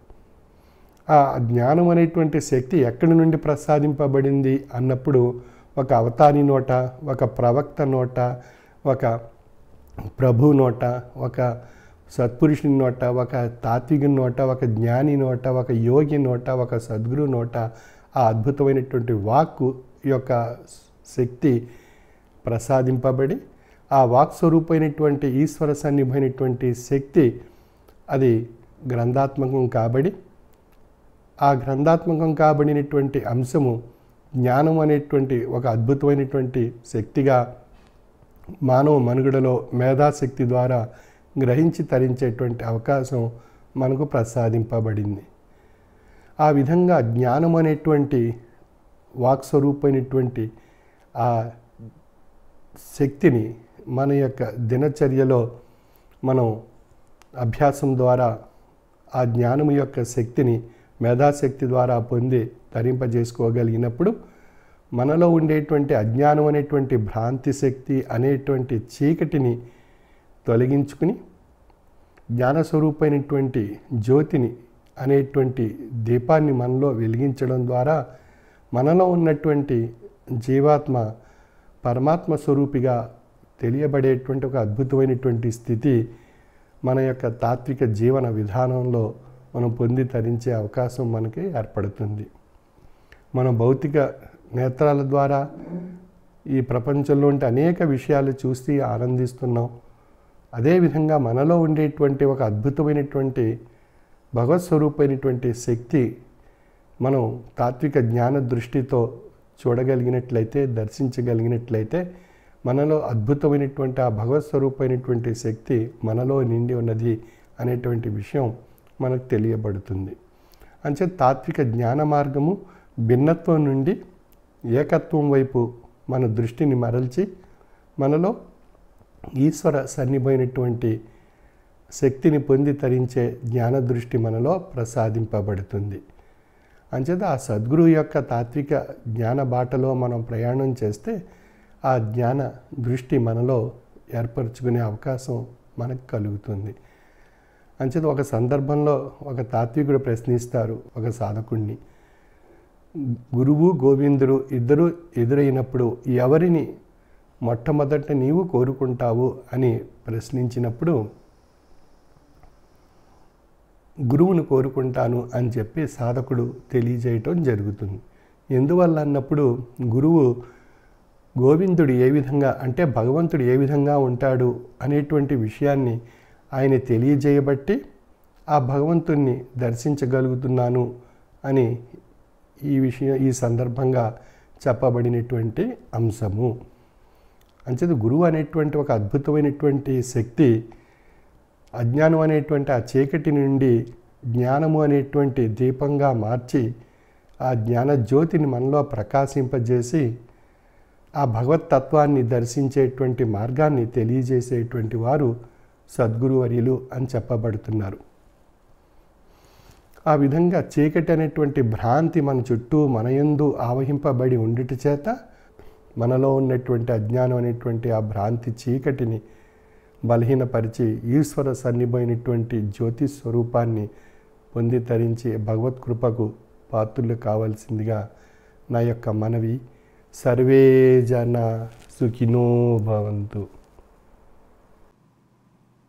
ఆ జ్ఞానం అనేటువంటి శక్తి ఎక్కడి నుండి ప్రసాదింపబడింది అన్నప్పుడు ఒక అవతారి నోట, ఒక ప్రవక్త నోట, ఒక ప్రభు నోట, ఒక సత్పురుషుని నోట, ఒక తాత్వికుని నోట, ఒక జ్ఞాని నోట, ఒక యోగి నోట, ఒక సద్గురు నోట ఆ అద్భుతమైనటువంటి వాక్కు యొక్క శక్తి ప్రసాదింపబడి ఆ వాక్ స్వరూపమైనటువంటి ఈశ్వర సన్నిభమైనటువంటి శక్తి అది గ్రంథాత్మకం కాబడి ఆ గ్రంథాత్మకం కాబడినటువంటి అంశము జ్ఞానం అనేటువంటి ఒక అద్భుతమైనటువంటి శక్తిగా మానవ మనుగడలో మేధాశక్తి ద్వారా గ్రహించి తరించేటువంటి అవకాశం మనకు ప్రసాదింపబడింది. ఆ విధంగా జ్ఞానం అనేటువంటి వాక్స్వరూపమైనటువంటి ఆ శక్తిని మన యొక్క దినచర్యలో మనం అభ్యాసం ద్వారా ఆ జ్ఞానం యొక్క శక్తిని మేధాశక్తి ద్వారా పొంది తరింపజేసుకోగలిగినప్పుడు మనలో ఉండేటువంటి అజ్ఞానం అనేటువంటి భ్రాంతి శక్తి అనేటువంటి చీకటిని తొలగించుకుని జ్ఞానస్వరూపమైనటువంటి జ్యోతిని అనేటువంటి దీపాన్ని మనలో వెలిగించడం ద్వారా మనలో ఉన్నటువంటి జీవాత్మ పరమాత్మ స్వరూపిగా తెలియబడేటువంటి ఒక అద్భుతమైనటువంటి స్థితి మన యొక్క తాత్విక జీవన విధానంలో మనం పొంది తరించే అవకాశం మనకి ఏర్పడుతుంది. మన భౌతిక నేత్రాల ద్వారా ఈ ప్రపంచంలో ఉంటే అనేక విషయాలు చూసి ఆనందిస్తున్నాం. అదేవిధంగా మనలో ఉండేటువంటి ఒక అద్భుతమైనటువంటి భగవత్ స్వరూపమైనటువంటి శక్తి మనం తాత్విక జ్ఞాన దృష్టితో చూడగలిగినట్లయితే, దర్శించగలిగినట్లయితే మనలో అద్భుతమైనటువంటి ఆ భగవత్ స్వరూపమైనటువంటి శక్తి మనలో నిండి ఉన్నది అనేటువంటి విషయం మనకు తెలియబడుతుంది. అంచే తాత్విక జ్ఞాన మార్గము భిన్నత్వం నుండి ఏకత్వం వైపు మన దృష్టిని మరల్చి మనలో ఈశ్వర సన్నిభైనటువంటి శక్తిని పొంది తరించే జ్ఞాన దృష్టి మనలో ప్రసాదింపబడుతుంది. అంచేత ఆ సద్గురువు యొక్క తాత్విక జ్ఞాన బాటలో మనం ప్రయాణం చేస్తే ఆ జ్ఞాన దృష్టి మనలో ఏర్పరచుకునే అవకాశం మనకు కలుగుతుంది. అంచేత ఒక సందర్భంలో ఒక తాత్వికుడు ప్రశ్నిస్తారు ఒక సాధకుడిని, గురువు గోవిందుడు ఇద్దరు ఎదురైనప్పుడు ఎవరిని మొట్టమొదట నీవు కోరుకుంటావు అని ప్రశ్నించినప్పుడు గురువును కోరుకుంటాను అని చెప్పి సాధకుడు తెలియజేయటం జరుగుతుంది. ఎందువల్ల అన్నప్పుడు గురువు గోవిందుడు ఏ విధంగా అంటే భగవంతుడు ఏ విధంగా ఉంటాడు అనేటువంటి విషయాన్ని ఆయన తెలియజేయబట్టి ఆ భగవంతుణ్ణి దర్శించగలుగుతున్నాను అని ఈ సందర్భంగా చెప్పబడినటువంటి అంశము. అంచేత గురువు అనేటువంటి ఒక అద్భుతమైనటువంటి శక్తి అజ్ఞానం అనేటువంటి ఆ చీకటి నుండి జ్ఞానము అనేటువంటి దీపంగా మార్చి ఆ జ్ఞాన జ్యోతిని మనలో ప్రకాశింపజేసి ఆ భగవత్తత్వాన్ని దర్శించేటువంటి మార్గాన్ని తెలియజేసేటువంటి వారు సద్గురువర్యులు అని చెప్పబడుతున్నారు. ఆ విధంగా చీకటి అనేటువంటి భ్రాంతి మన చుట్టూ మన యందు ఆవహింపబడి ఉండుట చేత మనలో ఉన్నటువంటి అజ్ఞానం అనేటువంటి ఆ భ్రాంతి చీకటిని బలహీనపరిచి ఈశ్వర సన్నిభైనటువంటి జ్యోతి స్వరూపాన్ని పొంది తరించి భగవత్ కృపకు పాత్రులు కావాల్సిందిగా నా యొక్క మనవి. సర్వే జన సుఖినో భవంతు.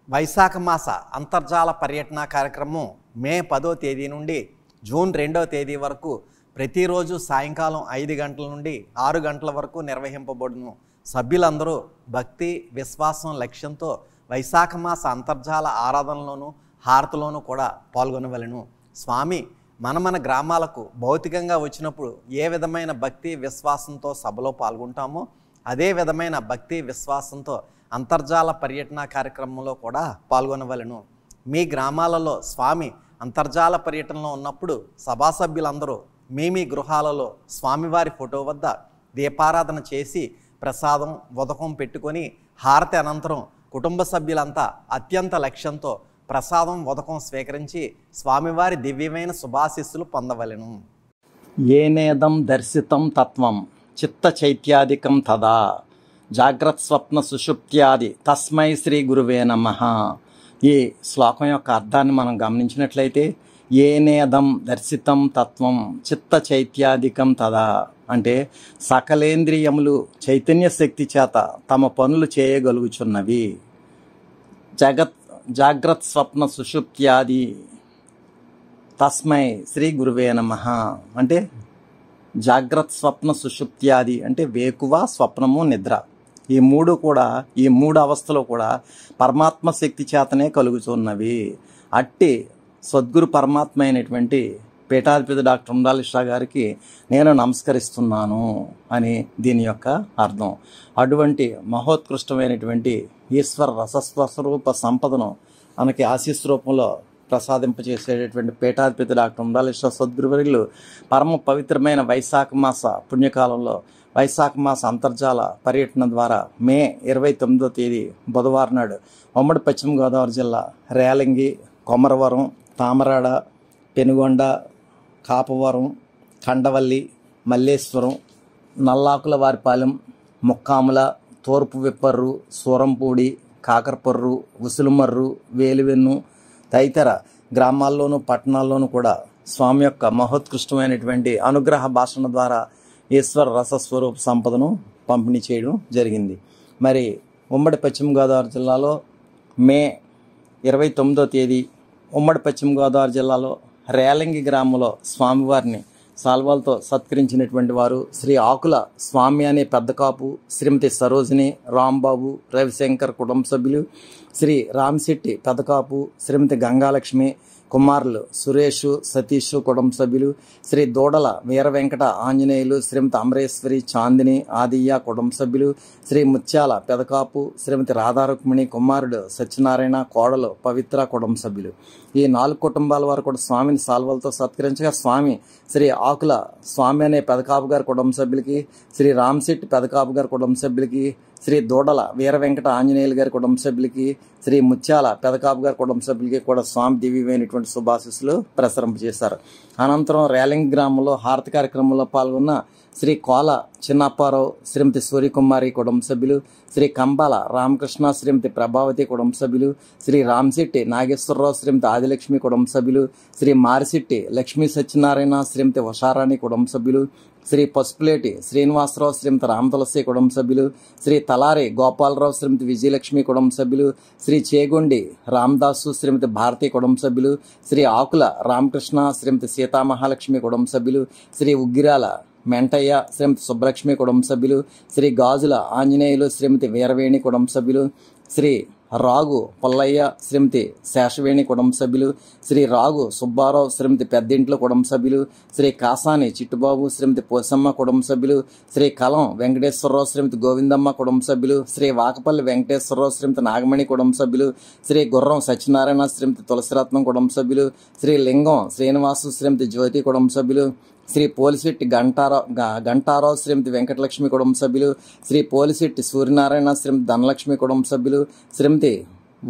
వైశాఖ మాస అంతర్జాల పర్యటన కార్యక్రమం మే 10వ తేదీ నుండి జూన్ 2వ తేదీ వరకు ప్రతిరోజు సాయంకాలం 5 గంటల నుండి 6 గంటల వరకు నిర్వహింపబడును. సభ్యులందరూ భక్తి విశ్వాసం లక్ష్యంతో వైశాఖ మాస అంతర్జాల ఆరాధనలోను హారతిలోనూ కూడా పాల్గొనవలెను. స్వామి మన గ్రామాలకు భౌతికంగా వచ్చినప్పుడు ఏ విధమైన భక్తి విశ్వాసంతో సభలో పాల్గొంటామో అదే విధమైన భక్తి విశ్వాసంతో అంతర్జాల పర్యటన కార్యక్రమంలో కూడా పాల్గొనవలెను. మీ గ్రామాలలో స్వామి అంతర్జాల పర్యటనలో ఉన్నప్పుడు సభా సభ్యులందరూ మీ గృహాలలో స్వామివారి ఫోటో వద్ద దీపారాధన చేసి ప్రసాదం ఉదకం పెట్టుకొని హారతి అనంతరం కుటుంబ సభ్యులంతా అత్యంత లక్ష్యంతో ప్రసాదం ఉదకం స్వీకరించి స్వామివారి దివ్యమైన శుభాశీస్సులు పొందవలెను. ఏనేదం దర్శితం తత్వం చిత్త చైత్యాదికం తదా జాగ్రత్త స్వప్న సుషుప్త్యాది తస్మై శ్రీ గురువే నమః. ఈ శ్లోకం యొక్క అర్థాన్ని మనం గమనించినట్లయితే ఏనేదం దర్శితం తత్వం చిత్త చైత్యాదికం తదా అంటే సకలేంద్రియములు చైతన్య శక్తి చేత తమ పనులు చేయగలుగుచున్నవి. జాగ్రత్త స్వప్న సుషుప్త్యాది తస్మై శ్రీ గురువే నమః అంటే జాగ్రత్త స్వప్న సుషుప్త్యాది అంటే వేకువ స్వప్నము నిద్ర ఈ మూడు అవస్థలు కూడా పరమాత్మ శక్తి చేతనే కలుగుతున్నవి. అట్టి సద్గురు పరమాత్మ అయినటువంటి పీఠాధిపతి డాక్టర్ ఉండాలిషా గారికి నేను నమస్కరిస్తున్నాను అని దీని యొక్క అర్థం. అటువంటి మహోత్కృష్టమైనటువంటి ఈశ్వర రసస్వరూప సంపదను మనకి ఆశీస్ రూపంలో ప్రసాదింపచేసేటటువంటి పీఠాధిపతి డాక్టర్ ఉండాలిషా సద్గురువర్యులు పరమ పవిత్రమైన వైశాఖ మాస పుణ్యకాలంలో వైశాఖ మాస అంతర్జాల పర్యటన ద్వారా మే 29వ తేదీ బుధవారం నాడు ఉమ్మడి పశ్చిమ గోదావరి జిల్లా రేలంగి, కొమరవరం, తామరాడ, పెనుగొండ, కాపవరం, కండవల్లి, మల్లేశ్వరం, నల్లాకుల వారిపాలెం, ముక్కాముల, తూర్పు విప్పర్రు, సూరంపూడి, కాకరపర్రు, ఉసులుమర్రు, వేలివెన్ను తదితర గ్రామాల్లోనూ పట్టణాల్లోనూ కూడా స్వామి యొక్క మహోత్కృష్టమైనటువంటి అనుగ్రహ భాషణ ద్వారా ఈశ్వర రసస్వరూప సంపదను పంపిణీ చేయడం జరిగింది. మరి ఉమ్మడి పశ్చిమ గోదావరి జిల్లాలో మే 29వ తేదీ ఉమ్మడి పశ్చిమ గోదావరి జిల్లాలో రేలంగి గ్రామంలో స్వామివారిని సాల్వాలతో సత్కరించినటువంటి వారు శ్రీ ఆకుల స్వామి అనే పెద్ద కాపు, శ్రీమతి సరోజిని, రాంబాబు, రవిశంకర్ కుటుంబ సభ్యులు, శ్రీ రామశెట్టి పెద్ద కాపు, శ్రీమతి గంగాలక్ష్మి, కుమారులు సురేష్, సతీష్ కుటుంబ సభ్యులు, శ్రీ దూడల వీర వెంకట ఆంజనేయులు, శ్రీమతి అమరేశ్వరి, చాందిని, ఆదియ్య కుటుంబ సభ్యులు, శ్రీ ముత్యాల పెదకాపు, శ్రీమతి రాధారుక్మిణి, కుమారుడు సత్యనారాయణ, కోడలు పవిత్ర కుటుంబ సభ్యులు. ఈ 4 కుటుంబాల వారు కూడా స్వామిని సాల్వలతో సత్కరించగా స్వామి శ్రీ ఆకుల స్వామి అనే పెదకాపు గారి కుటుంబ సభ్యులకి, శ్రీ రామ్శెట్టి పెదకాపు గారి కుటుంబ సభ్యులకి, శ్రీ దూడల వీర వెంకట ఆంజనేయులు గారి కుటుంబ సభ్యులకి, శ్రీ ముత్యాల పెదకాపు గారి కుటుంబ సభ్యులకి కూడా స్వామి దివ్యమైనటువంటి శుభాశీస్సులు ప్రసరింపజేశారు. అనంతరం రేలింగ్ గ్రామంలో హారతి కార్యక్రమంలో పాల్గొన్న శ్రీ కోల చిన్నప్పారావు, శ్రీమతి సూర్యకుమారి కుటుంబ సభ్యులు, శ్రీ కంబాల రామకృష్ణ, శ్రీమతి ప్రభావతి కుటుంబ సభ్యులు, శ్రీ రామశెట్టి నాగేశ్వరరావు, శ్రీమతి ఆదిలక్ష్మి కుటుంబ సభ్యులు, శ్రీ మారిశెట్టి లక్ష్మీ సత్యనారాయణ, శ్రీమతి ఉషారాణి కుటుంబ సభ్యులు, శ్రీ పసుపులేటి శ్రీనివాసరావు, శ్రీమతి రామతులసి కుటుంబ సభ్యులు, శ్రీ తలారి గోపాలరావు, శ్రీమతి విజయలక్ష్మి కుటుంబ సభ్యులు, శ్రీ చేగొండి రామదాసు, శ్రీమతి భారతి కుటుంబ సభ్యులు, శ్రీ ఆకుల రామకృష్ణ, శ్రీమతి సీతామహాలక్ష్మి కుటుంబ సభ్యులు, శ్రీ ఉగ్గిరాల మెంటయ్య, శ్రీమతి సుబ్బలక్ష్మి కుటుంబ సభ్యులు, శ్రీ గాజుల ఆంజనేయులు, శ్రీమతి వీరవేణి కుటుంబ సభ్యులు, శ్రీ రాగు పుల్లయ్య, శ్రీమతి శేషవేణి కుటుంబ సభ్యులు, శ్రీ రాగు సుబ్బారావు, శ్రీమతి పెద్దింట్లో కుటుంబ సభ్యులు, శ్రీ కాసాని చిట్టుబాబు, శ్రీమతి పోసమ్మ కుటుంబ సభ్యులు, శ్రీ కలం వెంకటేశ్వరరావు, శ్రీమతి గోవిందమ్మ కుటుంబ సభ్యులు, శ్రీ వాకపల్లి వెంకటేశ్వరరావు, శ్రీమతి నాగమణి కుటుంబ సభ్యులు, శ్రీ గుర్రం సత్యనారాయణ, శ్రీమతి తులసిరత్నం కుటుంబ సభ్యులు, శ్రీ లింగం శ్రీనివాసు, శ్రీమతి జ్యోతి కుటుంబ సభ్యులు, శ్రీ పోలిశెట్టి గంటారావు, శ్రీమతి వెంకటలక్ష్మి కుటుంబ సభ్యులు, శ్రీ పోలిశెట్టి సూర్యనారాయణ, శ్రీమతి ధనలక్ష్మి కుటుంబ సభ్యులు, శ్రీమతి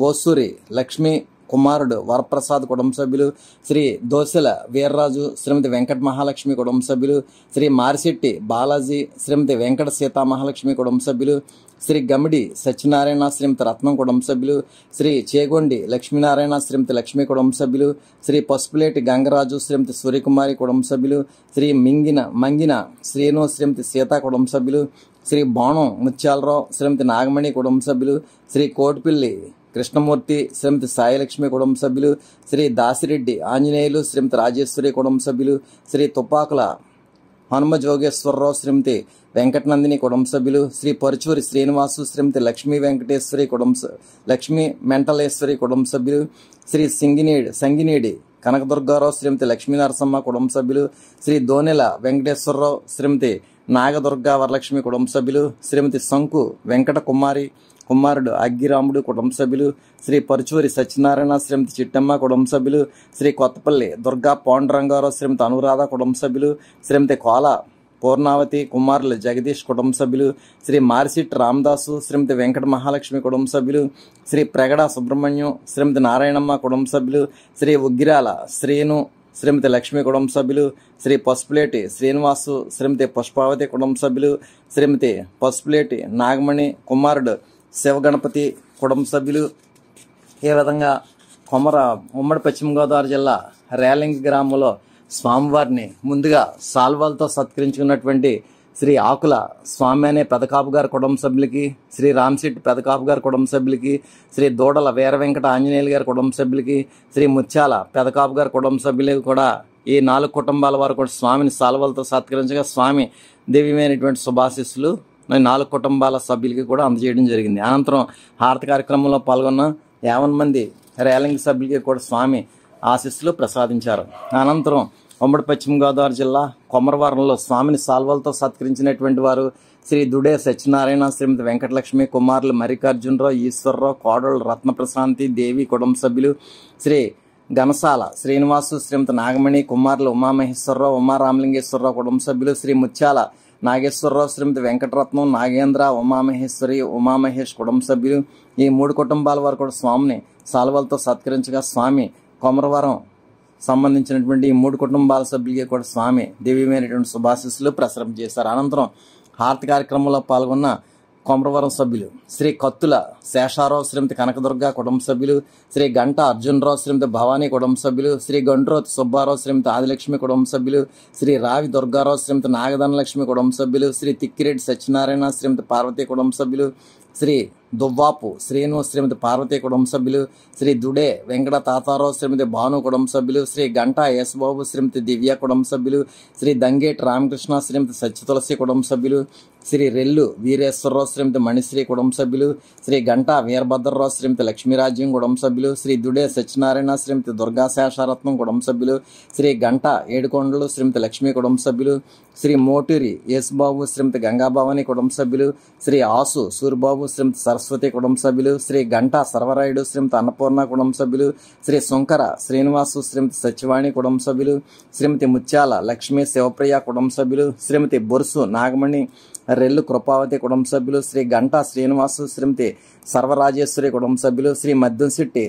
ఓసూరి లక్ష్మి, కుమారుడు వరప్రసాద్ కుటుంబ సభ్యులు, శ్రీ దోసెల వీర్రాజు, శ్రీమతి వెంకట మహాలక్ష్మి కుటుంబ సభ్యులు, శ్రీ మారిశెట్టి బాలాజీ, శ్రీమతి వెంకట సీతామహాలక్ష్మి కుటుంబ సభ్యులు, శ్రీ గమిడి సత్యనారాయణ, శ్రీమతి రత్నం కుటుంబ సభ్యులు, శ్రీ చేగొండి లక్ష్మీనారాయణ, శ్రీమతి లక్ష్మి కుటుంబ సభ్యులు, శ్రీ పసుపులేటి గంగరాజు, శ్రీమతి సూర్యకుమారి కుటుంబ సభ్యులు, శ్రీ మంగిన శ్రీను, శ్రీమతి సీతా కుటుంబ సభ్యులు, శ్రీ బాణం ముత్యాలరావు, శ్రీమతి నాగమణి కుటుంబ సభ్యులు, శ్రీ కోటిపిల్లి కృష్ణమూర్తి, శ్రీమతి సాయిలక్ష్మి కుటుంబ సభ్యులు, శ్రీ దాసిరెడ్డి ఆంజనేయులు, శ్రీమతి రాజేశ్వరి కుటుంబ సభ్యులు, శ్రీ తుపాకుల హనుమ జోగేశ్వరరావు, శ్రీమతి వెంకటనందిని కుటుంబ సభ్యులు, శ్రీ పరుచూరి శ్రీనివాసు, శ్రీమతి లక్ష్మీ వెంకటేశ్వరి లక్ష్మీ మెంటలేశ్వరి కుటుంబ సభ్యులు, శ్రీ సంగినేడి కనకదుర్గారావు, శ్రీమతి లక్ష్మీ నరసమ్మ కుటుంబ సభ్యులు, శ్రీ దోనెల వెంకటేశ్వరరావు, శ్రీమతి నాగదుర్గా వరలక్ష్మి కుటుంబ సభ్యులు, శ్రీమతి శంకు వెంకట కుమారి, కుమారుడు అగ్గిరాముడు కుటుంబ సభ్యులు, శ్రీ పరుచూరి సత్యనారాయణ, శ్రీమతి చిట్టమ్మ కుటుంబ సభ్యులు, శ్రీ కొత్తపల్లి దుర్గా పాండురంగారావు, శ్రీమతి అనురాధ కుటుంబ సభ్యులు, శ్రీమతి కోల పూర్ణావతి, కుమారులు జగదీష్ కుటుంబ సభ్యులు, శ్రీ మారిశెట్టి రామదాసు, శ్రీమతి వెంకట మహాలక్ష్మి కుటుంబ సభ్యులు, శ్రీ ప్రగడ సుబ్రహ్మణ్యం, శ్రీమతి నారాయణమ్మ కుటుంబ సభ్యులు, శ్రీ ఉగ్గిరాల శ్రీను, శ్రీమతి లక్ష్మి కుటుంబ సభ్యులు, శ్రీ పసుపులేటి శ్రీనివాసు, శ్రీమతి పుష్పావతి కుటుంబ సభ్యులు, శ్రీమతి పసుపులేటి నాగమణి, కుమారుడు శివగణపతి కుటుంబ సభ్యులు. ఈ విధంగా ఉమ్మడి పశ్చిమ గోదావరి జిల్లా రేలింగ్ గ్రామంలో స్వామివారిని ముందుగా సాల్వాలతో సత్కరించుకున్నటువంటి శ్రీ ఆకుల స్వామి అనే పెదకాపు గారి కుటుంబ సభ్యులకి, శ్రీ రామశెట్టి పెదకాపు గారి కుటుంబ సభ్యులకి, శ్రీ దూడల వీర వెంకట ఆంజనేయులు గారి కుటుంబ సభ్యులకి, శ్రీ ముత్యాల పెదకాపు గారి కుటుంబ సభ్యులకి కూడా ఈ 4 కుటుంబాల వారు కూడా స్వామిని సాల్వాలతో సత్కరించగా స్వామి దివ్యమైనటువంటి శుభాశీస్సులు 4 కుటుంబాల సభ్యులకి కూడా అందజేయడం జరిగింది. అనంతరం హారతి కార్యక్రమంలో పాల్గొన్న 50 మంది రేలింగ్ సభ్యులకి కూడా స్వామి ఆశీస్సులు ప్రసాదించారు. అనంతరం ఉమ్మడి పశ్చిమ గోదావరి జిల్లా కొమరవరంలో స్వామిని సాల్వాలతో సత్కరించినటువంటి వారు శ్రీ దుడే సత్యనారాయణ, శ్రీమతి వెంకటలక్ష్మి, కుమారులు మల్లికార్జునరావు, ఈశ్వరరావు, కోడలు రత్నప్రశాంతి, దేవి కుటుంబ సభ్యులు, శ్రీ ఘనసాల శ్రీనివాసు, శ్రీమతి నాగమణి, కుమారులు ఉమామహేశ్వరరావు, ఉమారామలింగేశ్వరరావు కుటుంబ సభ్యులు, శ్రీ ముత్యాల నాగేశ్వరరావు, శ్రీమతి వెంకటరత్నం, నాగేంద్ర, ఉమామహేశ్వరి, ఉమామహేష్ కుటుంబ సభ్యులు. ఈ 3 కుటుంబాల వారు కూడా స్వామిని సాల్వాలతో సత్కరించగా స్వామి కొమరవరం సంబంధించినటువంటి ఈ 3 కుటుంబాల సభ్యులకి కూడా స్వామి దివ్యమైనటువంటి శుభాశీస్సులు ప్రసరింపజేశారు. అనంతరం హారతి కార్యక్రమంలో పాల్గొన్న కొమరవరం సభ్యులు శ్రీ కత్తుల శేషారావు, శ్రీమతి కనకదుర్గ కుటుంబ సభ్యులు, శ్రీ గంట అర్జునరావు, శ్రీమతి భవానీ కుటుంబ సభ్యులు, శ్రీ గండ్రోత్ సుబ్బారావు, శ్రీమతి ఆదిలక్ష్మి కుటుంబ సభ్యులు, శ్రీ రావి దుర్గారావు, శ్రీమతి నాగధనలక్ష్మి కుటుంబ సభ్యులు, శ్రీ తిక్కిరెడ్డి సత్యనారాయణ, శ్రీమతి పార్వతీ కుటుంబ సభ్యులు, శ్రీ దువ్వాపు శ్రీను, శ్రీమతి పార్వతీ కుటుంబ సభ్యులు, శ్రీ దుడే వెంకట తాతారావు, శ్రీమతి భాను కుటుంబ సభ్యులు, శ్రీ గంటా యేసుబాబు, శ్రీమతి దివ్య కుటుంబ సభ్యులు, శ్రీ దంగేటి రామకృష్ణ, శ్రీమతి సత్యతులసి కుటుంబ సభ్యులు, శ్రీ రెల్లు వీరేశ్వరరావు శ్రీమతి మణిశ్రీ కుటుంబ సభ్యులు, శ్రీ గంటా వీరభద్రరావు శ్రీమతి లక్ష్మీరాజ్యం కుటుంబ సభ్యులు, శ్రీ దుడే సత్యనారాయణ శ్రీమతి దుర్గా శేషారత్నం కుటుంబ సభ్యులు, శ్రీ గంటా ఏడుకొండలు శ్రీమతి లక్ష్మీ కుటుంబ సభ్యులు, శ్రీ మోటూరి యేసుబాబు శ్రీమతి గంగాభవాని కుటుంబ సభ్యులు, శ్రీ ఆసు సూరిబాబు శ్రీమతి సరస్వతి కుటుంబ సభ్యులు, శ్రీ గంటా సర్వరాయుడు శ్రీమతి అన్నపూర్ణ కుటుంబ సభ్యులు, శ్రీ శంకర శ్రీనివాసు శ్రీమతి సత్యవాణి కుటుంబ సభ్యులు, శ్రీమతి ముత్యాల లక్ష్మీ శివప్రియ కుటుంబ సభ్యులు, శ్రీమతి బొరుసు నాగమణి రెల్లు కృపావతి కుటుంబ సభ్యులు, శ్రీ గంటా శ్రీనివాసు శ్రీమతి సర్వరాజేశ్వరి కుటుంబ సభ్యులు, శ్రీ మద్దంశెట్టి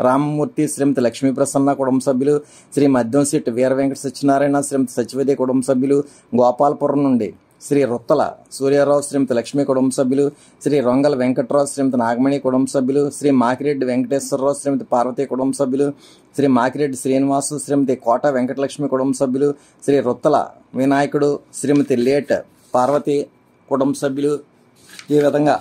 రామమూర్తి శ్రీమతి లక్ష్మీ ప్రసన్న కుటుంబ సభ్యులు, శ్రీ మద్దంశెట్టి వీర వెంకట సత్యనారాయణ శ్రీమతి సత్యవతి కుటుంబ సభ్యులు, గోపాలపురం నుండి శ్రీ రొత్తల సూర్యారావు శ్రీమతి లక్ష్మీ కుటుంబ సభ్యులు, శ్రీ రొంగల వెంకట్రావు శ్రీమతి నాగమణి కుటుంబ సభ్యులు, శ్రీ మాకిరెడ్డి వెంకటేశ్వరరావు శ్రీమతి పార్వతి కుటుంబ సభ్యులు, శ్రీ మాకిరెడ్డి శ్రీనివాసు శ్రీమతి కోట వెంకటలక్ష్మి కుటుంబ సభ్యులు, శ్రీ రొత్తల వినాయకుడు శ్రీమతి లేట్ పార్వతి కుటుంబ సభ్యులు. ఈ విధంగా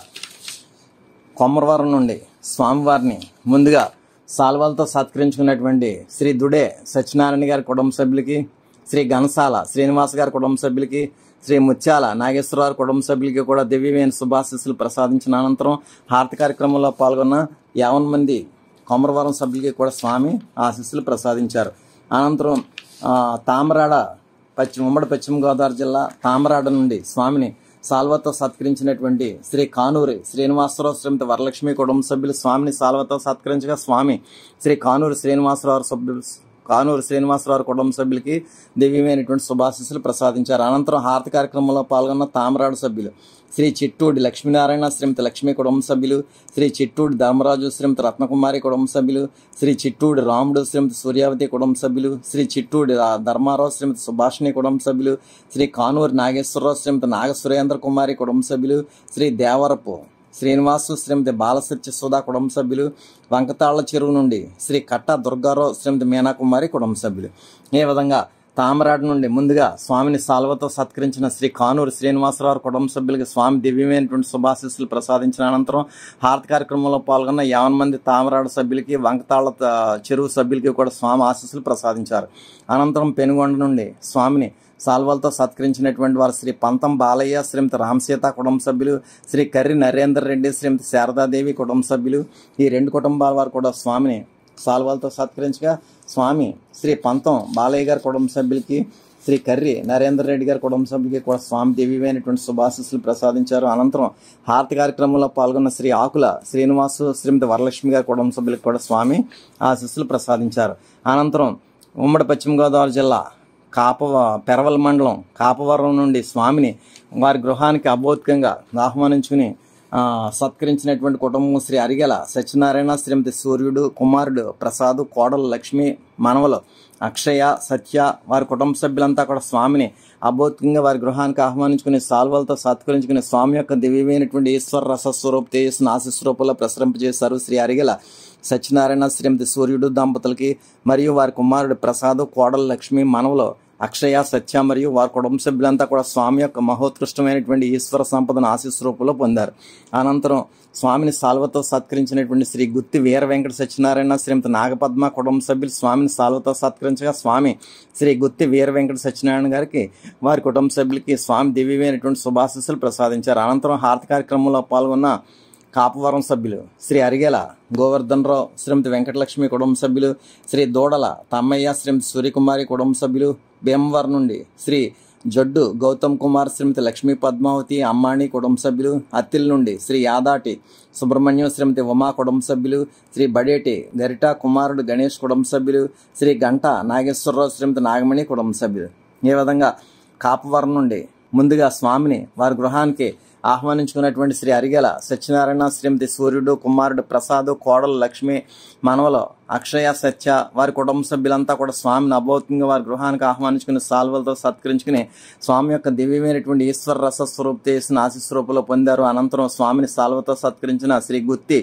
కొమ్మరవరం నుండి స్వామివారిని ముందుగా సాల్వాలతో సత్కరించుకున్నటువంటి శ్రీ దుడే సత్యనారాయణ గారి కుటుంబ సభ్యులకి, శ్రీ ఘనసాల శ్రీనివాస్ గారి కుటుంబ సభ్యులకి, శ్రీ ముత్యాల నాగేశ్వరరావు కుటుంబ సభ్యులకి కూడా దివ్యమైన శుభాశీస్సులు ప్రసాదించిన అనంతరం హారతి కార్యక్రమంలో పాల్గొన్న 50 మంది కొమరవరం సభ్యులకి కూడా స్వామి ఆశీస్సులు ప్రసాదించారు. అనంతరం తామరాడ ఉమ్మడి పశ్చిమ గోదావరి జిల్లా తామరాడ నుండి స్వామిని సాల్వతో సత్కరించినటువంటి శ్రీ కానూరి శ్రీనివాసరావు శ్రీమతి వరలక్ష్మి కుటుంబ సభ్యులు స్వామిని సాల్వతో సత్కరించగా స్వామి శ్రీ కానూరి శ్రీనివాసరావు కుటుంబ సభ్యులకి దివ్యమైనటువంటి శుభాశీస్సులు ప్రసాదించారు. అనంతరం హారతి కార్యక్రమంలో పాల్గొన్న తామరాడు సభ్యులు శ్రీ చిట్టూడి లక్ష్మీనారాయణ శ్రీమతి లక్ష్మీ కుటుంబ సభ్యులు, శ్రీ చిట్టూడి ధర్మరాజు శ్రీమతి రత్నకుమారి కుటుంబ సభ్యులు, శ్రీ చిట్టూడి రాముడు శ్రీమతి సూర్యావతి కుటుంబ సభ్యులు, శ్రీ చిట్టూడి ధర్మారావు శ్రీమతి సుభాషిణి కుటుంబ సభ్యులు, శ్రీ కానూరి నాగేశ్వరరావు శ్రీమతి నాగసురేంద్ర కుమారి కుటుంబ సభ్యులు, శ్రీ దేవరపు శ్రీనివాసు శ్రీమతి బాలసత్య సుధా కుటుంబ సభ్యులు, వంకతాళ్ల చెరువు నుండి శ్రీ కట్ట దుర్గారావు శ్రీమతి మీనాకుమారి కుటుంబ సభ్యులు. ఈ విధంగా తామరాడు నుండి ముందుగా స్వామిని సాల్వతో సత్కరించిన శ్రీ కానూరు శ్రీనివాసరావు కుటుంబ సభ్యులకి స్వామి దివ్యమైనటువంటి శుభాశీస్సులు ప్రసాదించిన అనంతరం హారతి కార్యక్రమంలో పాల్గొన్న 50 మంది తామరాడు సభ్యులకి వంకతాళ్ల చెరువు సభ్యులకి కూడా స్వామి ఆశీస్సులు ప్రసాదించారు. అనంతరం పెనుగొండ నుండి స్వామిని సాల్వాలతో సత్కరించినటువంటి వారు శ్రీ పంతం బాలయ్య శ్రీమతి రామసీత కుటుంబ సభ్యులు, శ్రీ కర్రి నరేందర్ రెడ్డి శ్రీమతి శారదాదేవి కుటుంబ సభ్యులు. ఈ 2 కుటుంబాల వారు కూడా స్వామిని సాల్వాలతో సత్కరించగా స్వామి శ్రీ పంతం బాలయ్య గారి కుటుంబ సభ్యులకి, శ్రీ కర్రి నరేందర్ రెడ్డి గారి కుటుంబ సభ్యులకి కూడా స్వామి దివ్యమైనటువంటి శుభాశీస్సులు ప్రసాదించారు. అనంతరం హారతి కార్యక్రమంలో పాల్గొన్న శ్రీ ఆకుల శ్రీనివాసు శ్రీమతి వరలక్ష్మి గారి కుటుంబ సభ్యులకు కూడా స్వామి ఆశీస్సులు ప్రసాదించారు. అనంతరం ఉమ్మడి పశ్చిమ గోదావరి జిల్లా పెరవల మండలం కాపవరం నుండి స్వామిని వారి గృహానికి అభౌతికంగా ఆహ్వానించుకుని సత్కరించినటువంటి కుటుంబం శ్రీ అరిగెల సత్యనారాయణ శ్రీమతి సూర్యుడు కుమారుడు ప్రసాద్ కోడలు లక్ష్మి మనవలు అక్షయ సత్య వారి కుటుంబ సభ్యులంతా కూడా స్వామిని అభౌతికంగా వారి గృహానికి ఆహ్వానించుకుని సాల్వాలతో సత్కరించుకుని స్వామి యొక్క దివ్యమైనటువంటి ఈశ్వర రసస్వరూప తేజస్సును ఆశీస్వరూపంలో ప్రసరింపజేశారు. శ్రీ అరిగెల సత్యనారాయణ శ్రీమతి సూర్యుడు దంపతులకి మరియు వారి కుమారుడు ప్రసాద్ కోడలు లక్ష్మి మనవలు అక్షయ సత్య మరియు వారి కుటుంబ సభ్యులంతా కూడా స్వామి యొక్క మహోత్కృష్టమైనటువంటి ఈశ్వర సంపదను ఆశీస్వరూపంలో పొందారు. అనంతరం స్వామిని సాల్వతో సత్కరించినటువంటి శ్రీ గుత్తి వీర వెంకట సత్యనారాయణ శ్రీమతి నాగపద్మ కుటుంబ సభ్యులు స్వామిని సాల్వతో సత్కరించగా స్వామి శ్రీ గుత్తి వీర వెంకట సత్యనారాయణ గారికి వారి కుటుంబ సభ్యులకి స్వామి దివ్యమైనటువంటి శుభాశీస్సులు ప్రసాదించారు. అనంతరం హారతి కార్యక్రమంలో పాల్గొన్న కాపవరం సభ్యులు శ్రీ అరిగెల గోవర్ధన్ రావు శ్రీమతి వెంకటలక్ష్మి కుటుంబ సభ్యులు, శ్రీ దూడల తమ్మయ్య శ్రీమతి సూర్యకుమారి కుటుంబ సభ్యులు, భీమవరం నుండి శ్రీ జడ్డు గౌతమ్ కుమార్ శ్రీమతి లక్ష్మీ పద్మావతి అమ్మాణి కుటుంబ సభ్యులు, అత్తిల్ నుండి శ్రీ యాదాటి సుబ్రహ్మణ్యం శ్రీమతి ఉమా కుటుంబ సభ్యులు, శ్రీ బడేటి గరిటా కుమారుడు గణేష్ కుటుంబ సభ్యులు, శ్రీ గంటా నాగేశ్వరరావు శ్రీమతి నాగమణి కుటుంబ సభ్యులు. ఈ విధంగా కాపవరం నుండి ముందుగా స్వామిని వారి గృహానికి ఆహ్వానించుకున్నటువంటి శ్రీ అరిగెల సత్యనారాయణ శ్రీమతి సూర్యుడు కుమారుడు ప్రసాద్ కోడలు లక్ష్మి మనవలో అక్షయ సత్య వారి కుటుంబ సభ్యులంతా కూడా స్వామిని అభౌతికంగా వారి గృహానికి ఆహ్వానించుకుని సాల్వలతో సత్కరించుకుని స్వామి యొక్క దివ్యమైనటువంటి ఈశ్వర రసస్వరూప చేసిన ఆశీస్వరూపంలో పొందారు. అనంతరం స్వామిని సాల్వతో సత్కరించిన శ్రీ గుత్తి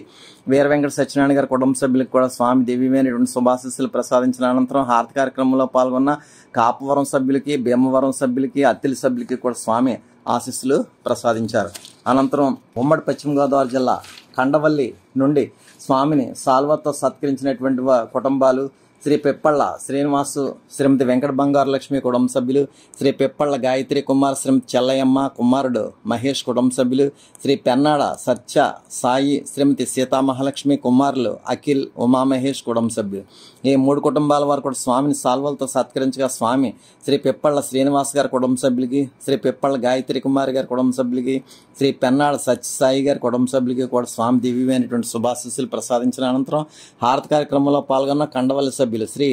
వీర వెంకట సత్యనారాయణ గారి కుటుంబ సభ్యులకు కూడా స్వామి దివ్యమైనటువంటి శుభాశీస్సులు ప్రసాదించిన అనంతరం హారతి కార్యక్రమంలో పాల్గొన్న కాపవరం సభ్యులకి భీమవరం సభ్యులకి అత్తిలి సభ్యులకి కూడా స్వామి ఆశీస్సులు ప్రసాదించారు. అనంతరం ఉమ్మడి పశ్చిమ గోదావరి జిల్లా కండవల్లి నుండి స్వామిని సాల్వతో సత్కరించినటువంటి కుటుంబాలు శ్రీ పెప్పళ్ళ శ్రీనివాసు శ్రీమతి వెంకట బంగారు లక్ష్మి కుటుంబ సభ్యులు, శ్రీ పెప్పళ్ళ గాయత్రి కుమార్ శ్రీమతి చెల్లయ్యమ్మ కుమారుడు మహేష్ కుటుంబ సభ్యులు, శ్రీ పెన్నాడ సత్య సాయి శ్రీమతి సీతామహాలక్ష్మి కుమారులు అఖిల్ ఉమామహేష్ కుటుంబ సభ్యులు. ఈ 3 కుటుంబాల వారు కూడా స్వామిని సాల్వలతో సత్కరించగా స్వామి శ్రీ పెప్పళ్ళ శ్రీనివాస్ గారి కుటుంబ సభ్యులకి, శ్రీ పెప్పళ్ళ గాయత్రి కుమార్ గారి కుటుంబ సభ్యులకి, శ్రీ పెన్నాడ సత్య సాయి గారి కుటుంబ సభ్యులకి కూడా స్వామి దివ్యమైనటువంటి శుభాశీస్సులు ప్రసాదించిన అనంతరం హారతి కార్యక్రమంలో పాల్గొన్న కండవల్లి సభ్యులు శ్రీ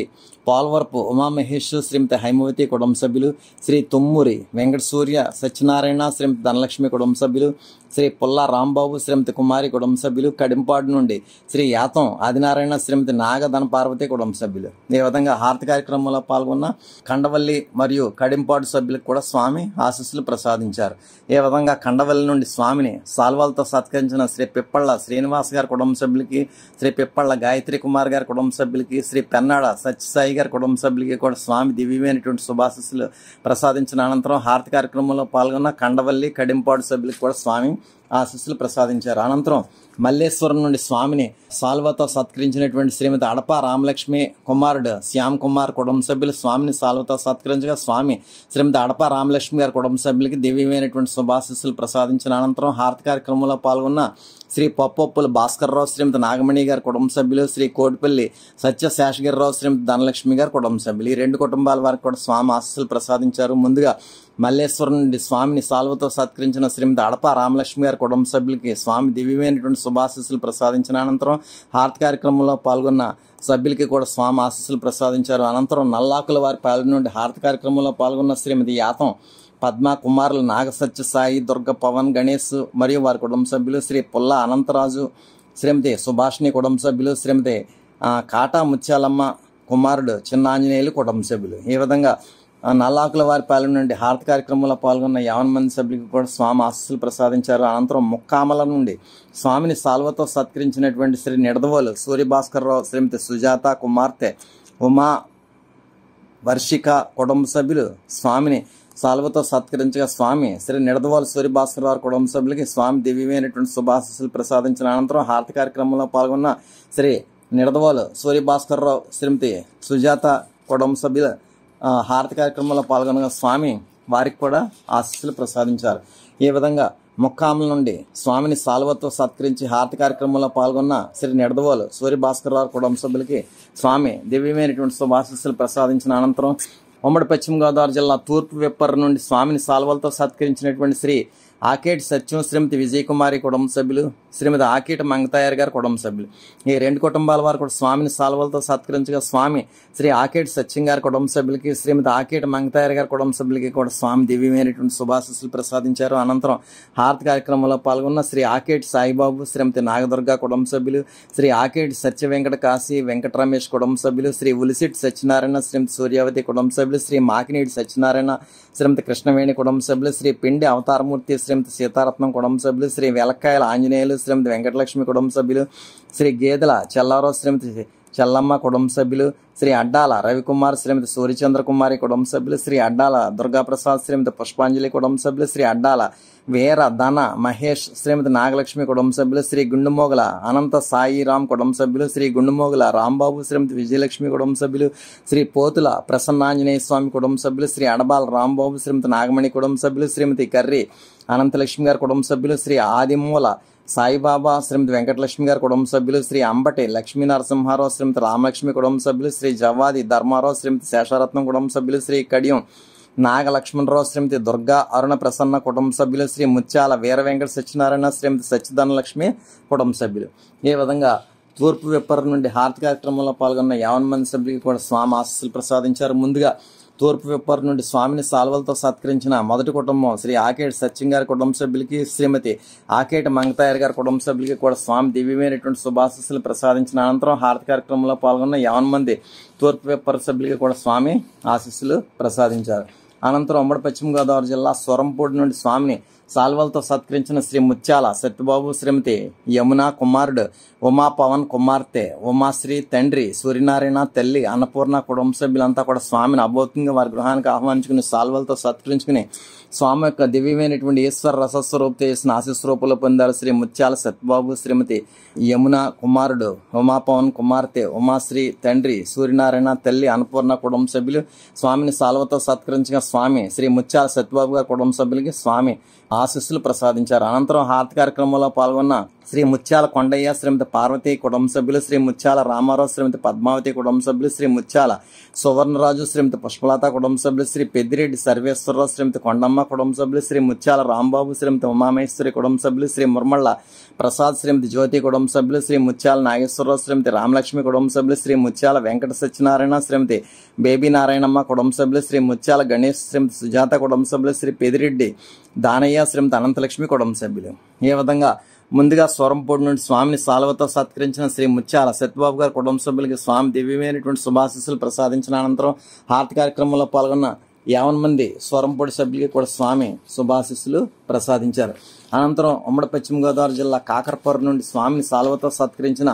పోల్వరపు ఉమామహేష్ శ్రీమతి హైమవతి కుటుంబ సభ్యులు, శ్రీ తుమ్మూరి వెంకట సూర్య సత్యనారాయణ శ్రీమతి ధనలక్ష్మి కుటుంబ సభ్యులు, శ్రీ పుల్లా రాంబాబు శ్రీమతి కుమారి కుటుంబ సభ్యులు, కడింపాడు నుండి శ్రీ యాతం ఆదినారాయణ శ్రీమతి నాగధన పార్వతి కుటుంబ సభ్యులు. ఈ విధంగా హారతి కార్యక్రమంలో పాల్గొన్న కండవల్లి మరియు కడింపాడు సభ్యులకు కూడా స్వామి ఆశీస్సులు ప్రసాదించారు. ఈ విధంగా కండవల్లి నుండి స్వామిని సాల్వాలతో సత్కరించిన శ్రీ పిప్పళ్ళ శ్రీనివాస్ గారి కుటుంబ సభ్యులకి, శ్రీ పిప్పళ్ళ గాయత్రి కుమార్ గారి కుటుంబ సభ్యులకి, శ్రీ పెన్నాడ సత్యసాయి గారి కుటుంబ సభ్యులకి కూడా స్వామి దివ్యమైనటువంటి శుభాశీస్సులు ప్రసాదించిన అనంతరం హారతి కార్యక్రమంలో పాల్గొన్న కండవల్లి కడింపాడు సభ్యులకు కూడా స్వామి ఆశీస్సులు ప్రసాదించారు. అనంతరం మల్లేశ్వరం నుండి స్వామిని సాల్వతో సత్కరించినటువంటి శ్రీమతి అడప రామలక్ష్మి కుమారుడు శ్యామ్ కుమార్ కుటుంబ సభ్యులు స్వామిని సాల్వతో సత్కరించగా స్వామి శ్రీమతి అడప రామలక్ష్మి గారి కుటుంబ సభ్యులకి దివ్యమైనటువంటి శుభాశీస్సులు ప్రసాదించిన అనంతరం హారతి కార్యక్రమంలో పాల్గొన్న శ్రీ పప్పొప్పుల భాస్కర్రావు శ్రీమతి నాగమణి గారి కుటుంబ సభ్యులు, శ్రీ కోటిపల్లి సత్యశేషగిరిరావు శ్రీమతి ధనలక్ష్మి గారి కుటుంబ సభ్యులు. ఈ 2 కుటుంబాల వారికి కూడా స్వామి ఆశీస్సులు ప్రసాదించారు. ముందుగా మల్లేశ్వరం నుండి స్వామిని సాల్వతో సత్కరించిన శ్రీమతి అడప రామలక్ష్మి గారి కుటుంబ సభ్యులకి స్వామి దివ్యమైనటువంటి శుభాశీస్సులు ప్రసాదించిన అనంతరం హారతి కార్యక్రమంలో పాల్గొన్న సభ్యులకి కూడా స్వామి ఆశీస్సులు ప్రసాదించారు. అనంతరం నల్లాకుల వారి పాలన నుండి హారతి కార్యక్రమంలో పాల్గొన్న శ్రీమతి యాతం పద్మ కుమారులు నాగసత్య సాయి దుర్గ పవన్ గణేష్ మరియు వారి కుటుంబ సభ్యులు, శ్రీ పుల్ల అనంతరాజు శ్రీమతి సుభాషిణి కుటుంబ సభ్యులు, శ్రీమతి కాటా ముత్యాలమ్మ కుమారుడు చిన్న ఆంజనేయులు కుటుంబ సభ్యులు. ఈ విధంగా నల్లాకుల వారి పాలన నుండి హారతి కార్యక్రమంలో పాల్గొన్న 50 మంది సభ్యులకు కూడా స్వామి ఆశీస్సులు ప్రసాదించారు. అనంతరం ముక్కామల నుండి స్వామిని సాల్వతో సత్కరించినటువంటి శ్రీ నిడదవోలు సూర్యభాస్కర్రావు శ్రీమతి సుజాత కుమార్తె ఉమా వర్షిక కుటుంబ సభ్యులు స్వామిని సాల్వతో సత్కరించగా స్వామి శ్రీ నిడదవోలు సూర్యభాస్కర్రావు కుటుంబ సభ్యులకి స్వామి దివ్యమైనటువంటి శుభాశీస్సులు ప్రసాదించిన అనంతరం హారతి కార్యక్రమంలో పాల్గొన్న శ్రీ నిడదవోలు సూర్యభాస్కర్రావు శ్రీమతి సుజాత కుటుంబ సభ్యులు హారతి కార్యక్రమంలో పాల్గొనగా స్వామి వారికి కూడా ఆశీస్సులు ప్రసాదించారు. ఈ విధంగా ముక్కాముల నుండి స్వామిని సాల్వతో సత్కరించి హారతి కార్యక్రమంలో పాల్గొన్న శ్రీ నిడదవోలు సూర్యభాస్కర్రావు కుటుంబ సభ్యులకి స్వామి దివ్యమైనటువంటి శుభాశీస్సులు ప్రసాదించిన అనంతరం ఉమ్మడి పశ్చిమ గోదావరి జిల్లా తూర్పు వెప్పర్ నుండి స్వామిని సాల్వలతో సత్కరించినటువంటి శ్రీ ఆకేటి సత్యం శ్రీమతి విజయకుమారి కుటుంబ సభ్యులు, శ్రీమతి ఆకేటి మంగతాయర్ గారి కుటుంబ సభ్యులు. ఈ 2 కుటుంబాల వారు కూడా స్వామిని సాల్వలతో సత్కరించగా స్వామి శ్రీ ఆకేటి సత్యం గారి కుటుంబ సభ్యులకి, శ్రీమతి ఆకేటి మంగతాయర్ గారి కుటుంబ సభ్యులకి కూడా స్వామి దివ్యమైనటువంటి శుభాశీస్సులు ప్రసాదించారు. అనంతరం హారతి కార్యక్రమంలో పాల్గొన్న శ్రీ ఆకేటి సాయిబాబు శ్రీమతి నాగదుర్గ కుటుంబ సభ్యులు, శ్రీ ఆకేటి సత్య వెంకట కాశీ వెంకట రమేష్ కుటుంబ సభ్యులు, శ్రీ ఉలిసిటి సత్యనారాయణ శ్రీమతి సూర్యావతి కుటుంబ సభ్యులు, శ్రీ మాకినీడి సత్యనారాయణ శ్రీమతి కృష్ణవేణి కుటుంబ సభ్యులు, శ్రీ పిండి అవతారమూర్తి శ్రీమతి సీతారత్నం కుటుంబ సభ్యులు, శ్రీ వెలక్కాయల ఆంజనేయులు శ్రీమతి వెంకటలక్ష్మి కుటుంబ సభ్యులు, శ్రీ గేదెల చెల్లారావు శ్రీమతి చెల్లమ్మ కుటుంబ సభ్యులు, శ్రీ అడ్డాల రవికుమార్ శ్రీమతి సూర్యచంద్ర కుమారి కుటుంబ సభ్యులు, శ్రీ అడ్డాల దుర్గాప్రసాద్ శ్రీమతి పుష్పాంజలి కుటుంబ సభ్యులు, శ్రీ అడ్డాల వీర ధన మహేష్ శ్రీమతి నాగలక్ష్మి కుటుంబ సభ్యులు, శ్రీ గుండుమోగల అనంత సాయిరామ్ కుటుంబ సభ్యులు, శ్రీ గుండుమోగల రాంబాబు శ్రీమతి విజయలక్ష్మి కుటుంబ సభ్యులు, శ్రీ పోతుల ప్రసన్నాంజనేయ స్వామి కుటుంబ సభ్యులు, శ్రీ అడబాల రాంబాబు శ్రీమతి నాగమణి కుటుంబ సభ్యులు, శ్రీమతి కర్రి అనంతలక్ష్మి గారి కుటుంబ సభ్యులు, శ్రీ ఆదిమూల సాయిబాబా శ్రీమతి వెంకటలక్ష్మి గారి కుటుంబ సభ్యులు, శ్రీ అంబటి లక్ష్మీ నరసింహారావు శ్రీమతి రామలక్ష్మి కుటుంబ సభ్యులు, శ్రీ జవ్వాది ధర్మారావు శ్రీమతి శేషారత్నం కుటుంబ సభ్యులు, శ్రీ కడియం నాగలక్ష్మణరావు శ్రీమతి దుర్గా అరుణ ప్రసన్న కుటుంబ సభ్యులు, శ్రీ ముత్యాల వీర వెంకట సత్యనారాయణ శ్రీమతి సచ్చిధనలక్ష్మి కుటుంబ సభ్యులు. ఈ విధంగా తూర్పు వెప్పర్ నుండి హారతి కార్యక్రమంలో పాల్గొన్న 50 మంది సభ్యులకి కూడా స్వామి ఆశీస్సులు ప్రసాదించారు. ముందుగా తూర్పు వెప్పర్ నుండి స్వామిని సాల్వలతో సత్కరించిన మొదటి కుటుంబం శ్రీ ఆకేటి సత్యం గారి కుటుంబ సభ్యులకి, శ్రీమతి ఆకేటి మంగతాయర్ గారి కుటుంబ సభ్యులకి కూడా స్వామి దివ్యమైనటువంటి శుభాశీస్సులు ప్రసాదించిన అనంతరం హారతి కార్యక్రమంలో పాల్గొన్న 50 మంది తూర్పు వెప్పర్ సభ్యులకి కూడా స్వామి ఆశీస్సులు ప్రసాదించారు. అనంతరం ఉమ్మడి పశ్చిమ గోదావరి జిల్లా సొరంపూడి నుండి స్వామిని సాల్వలతో సత్కరించిన శ్రీ ముత్యాల సత్యబాబు శ్రీమతి యమున కుమారుడు ఉమా పవన్ కుమార్తె ఉమాశ్రీ తండ్రి సూర్యనారాయణ తల్లి అన్నపూర్ణ కుటుంబ సభ్యులంతా కూడా స్వామిని అభౌతికంగా వారి గృహానికి ఆహ్వానించుకుని సాల్వలతో సత్కరించుకుని స్వామి యొక్క దివ్యమైనటువంటి ఈశ్వర రసస్వరూపత చేసిన ఆశీస్వరూపంలో పొందారు శ్రీ ముత్యాల సత్యబాబు శ్రీమతి యమున కుమారుడు ఉమా పవన్ కుమార్తె ఉమాశ్రీ తండ్రి సూర్యనారాయణ తల్లి అన్నపూర్ణ కుటుంబ సభ్యులు స్వామిని సాల్వతో సత్కరించగా స్వామి శ్రీ ముత్యాల సత్యబాబు గారి కుటుంబ సభ్యులకి స్వామి ఆశీస్సులు ప్రసాదించారు. అనంతరం హారతి కార్యక్రమంలో పాల్గొన్న శ్రీ ముత్యాల కొండయ్య శ్రీమతి పార్వతి కుటుంబ సభ్యులు, శ్రీ ముత్యాల రామారావు శ్రీమతి పద్మావతి కుటుంబ సభ్యులు, శ్రీ ముత్యాల సువర్ణరాజు శ్రీమతి పుష్పలత కుటుంబ సభ్యులు, శ్రీ పెద్దిరెడ్డి సర్వేశ్వరరావు శ్రీమతి కొండమ్మ కుటుంబ సభ్యులు, శ్రీ ముత్యాల రాంబాబు శ్రీమతి ఉమామేశ్వరి కుటుంబ సభ్యులు, శ్రీ ముర్మళ్ళ ప్రసాద్ శ్రీమతి జ్యోతి కుటుంబ సభ్యులు, శ్రీ ముత్యాల నాగేశ్వరరావు శ్రీమతి రామలక్ష్మి కుటుంబ సభ్యులు, శ్రీ ముత్యాల వెంకట సత్యనారాయణ శ్రీమతి బేబీ నారాయణమ్మ కుటుంబ సభ్యులు, శ్రీ ముత్యాల గణేష్ శ్రీమతి సుజాత కుటుంబ సభ్యులు, శ్రీ పెదిరెడ్డి దానయ్య శ్రీమతి అనంతలక్ష్మి కుటుంబ సభ్యులు. ఈ విధంగా ముందుగా స్వరంపూడి నుండి స్వామిని సాల్వతో సత్కరించిన శ్రీ ముత్యాల సత్యబాబు గారి కుటుంబ సభ్యులకి స్వామి దివ్యమైనటువంటి శుభాశీస్సులు ప్రసాదించిన అనంతరం హారతి కార్యక్రమంలో పాల్గొన్న 50 మంది స్వరంపూడి సభ్యులకి కూడా స్వామి శుభాశీస్సులు ప్రసాదించారు. అనంతరం ఉమ్మడి పశ్చిమ గోదావరి జిల్లా కాకరపూర్ నుండి స్వామిని సాల్వతో సత్కరించిన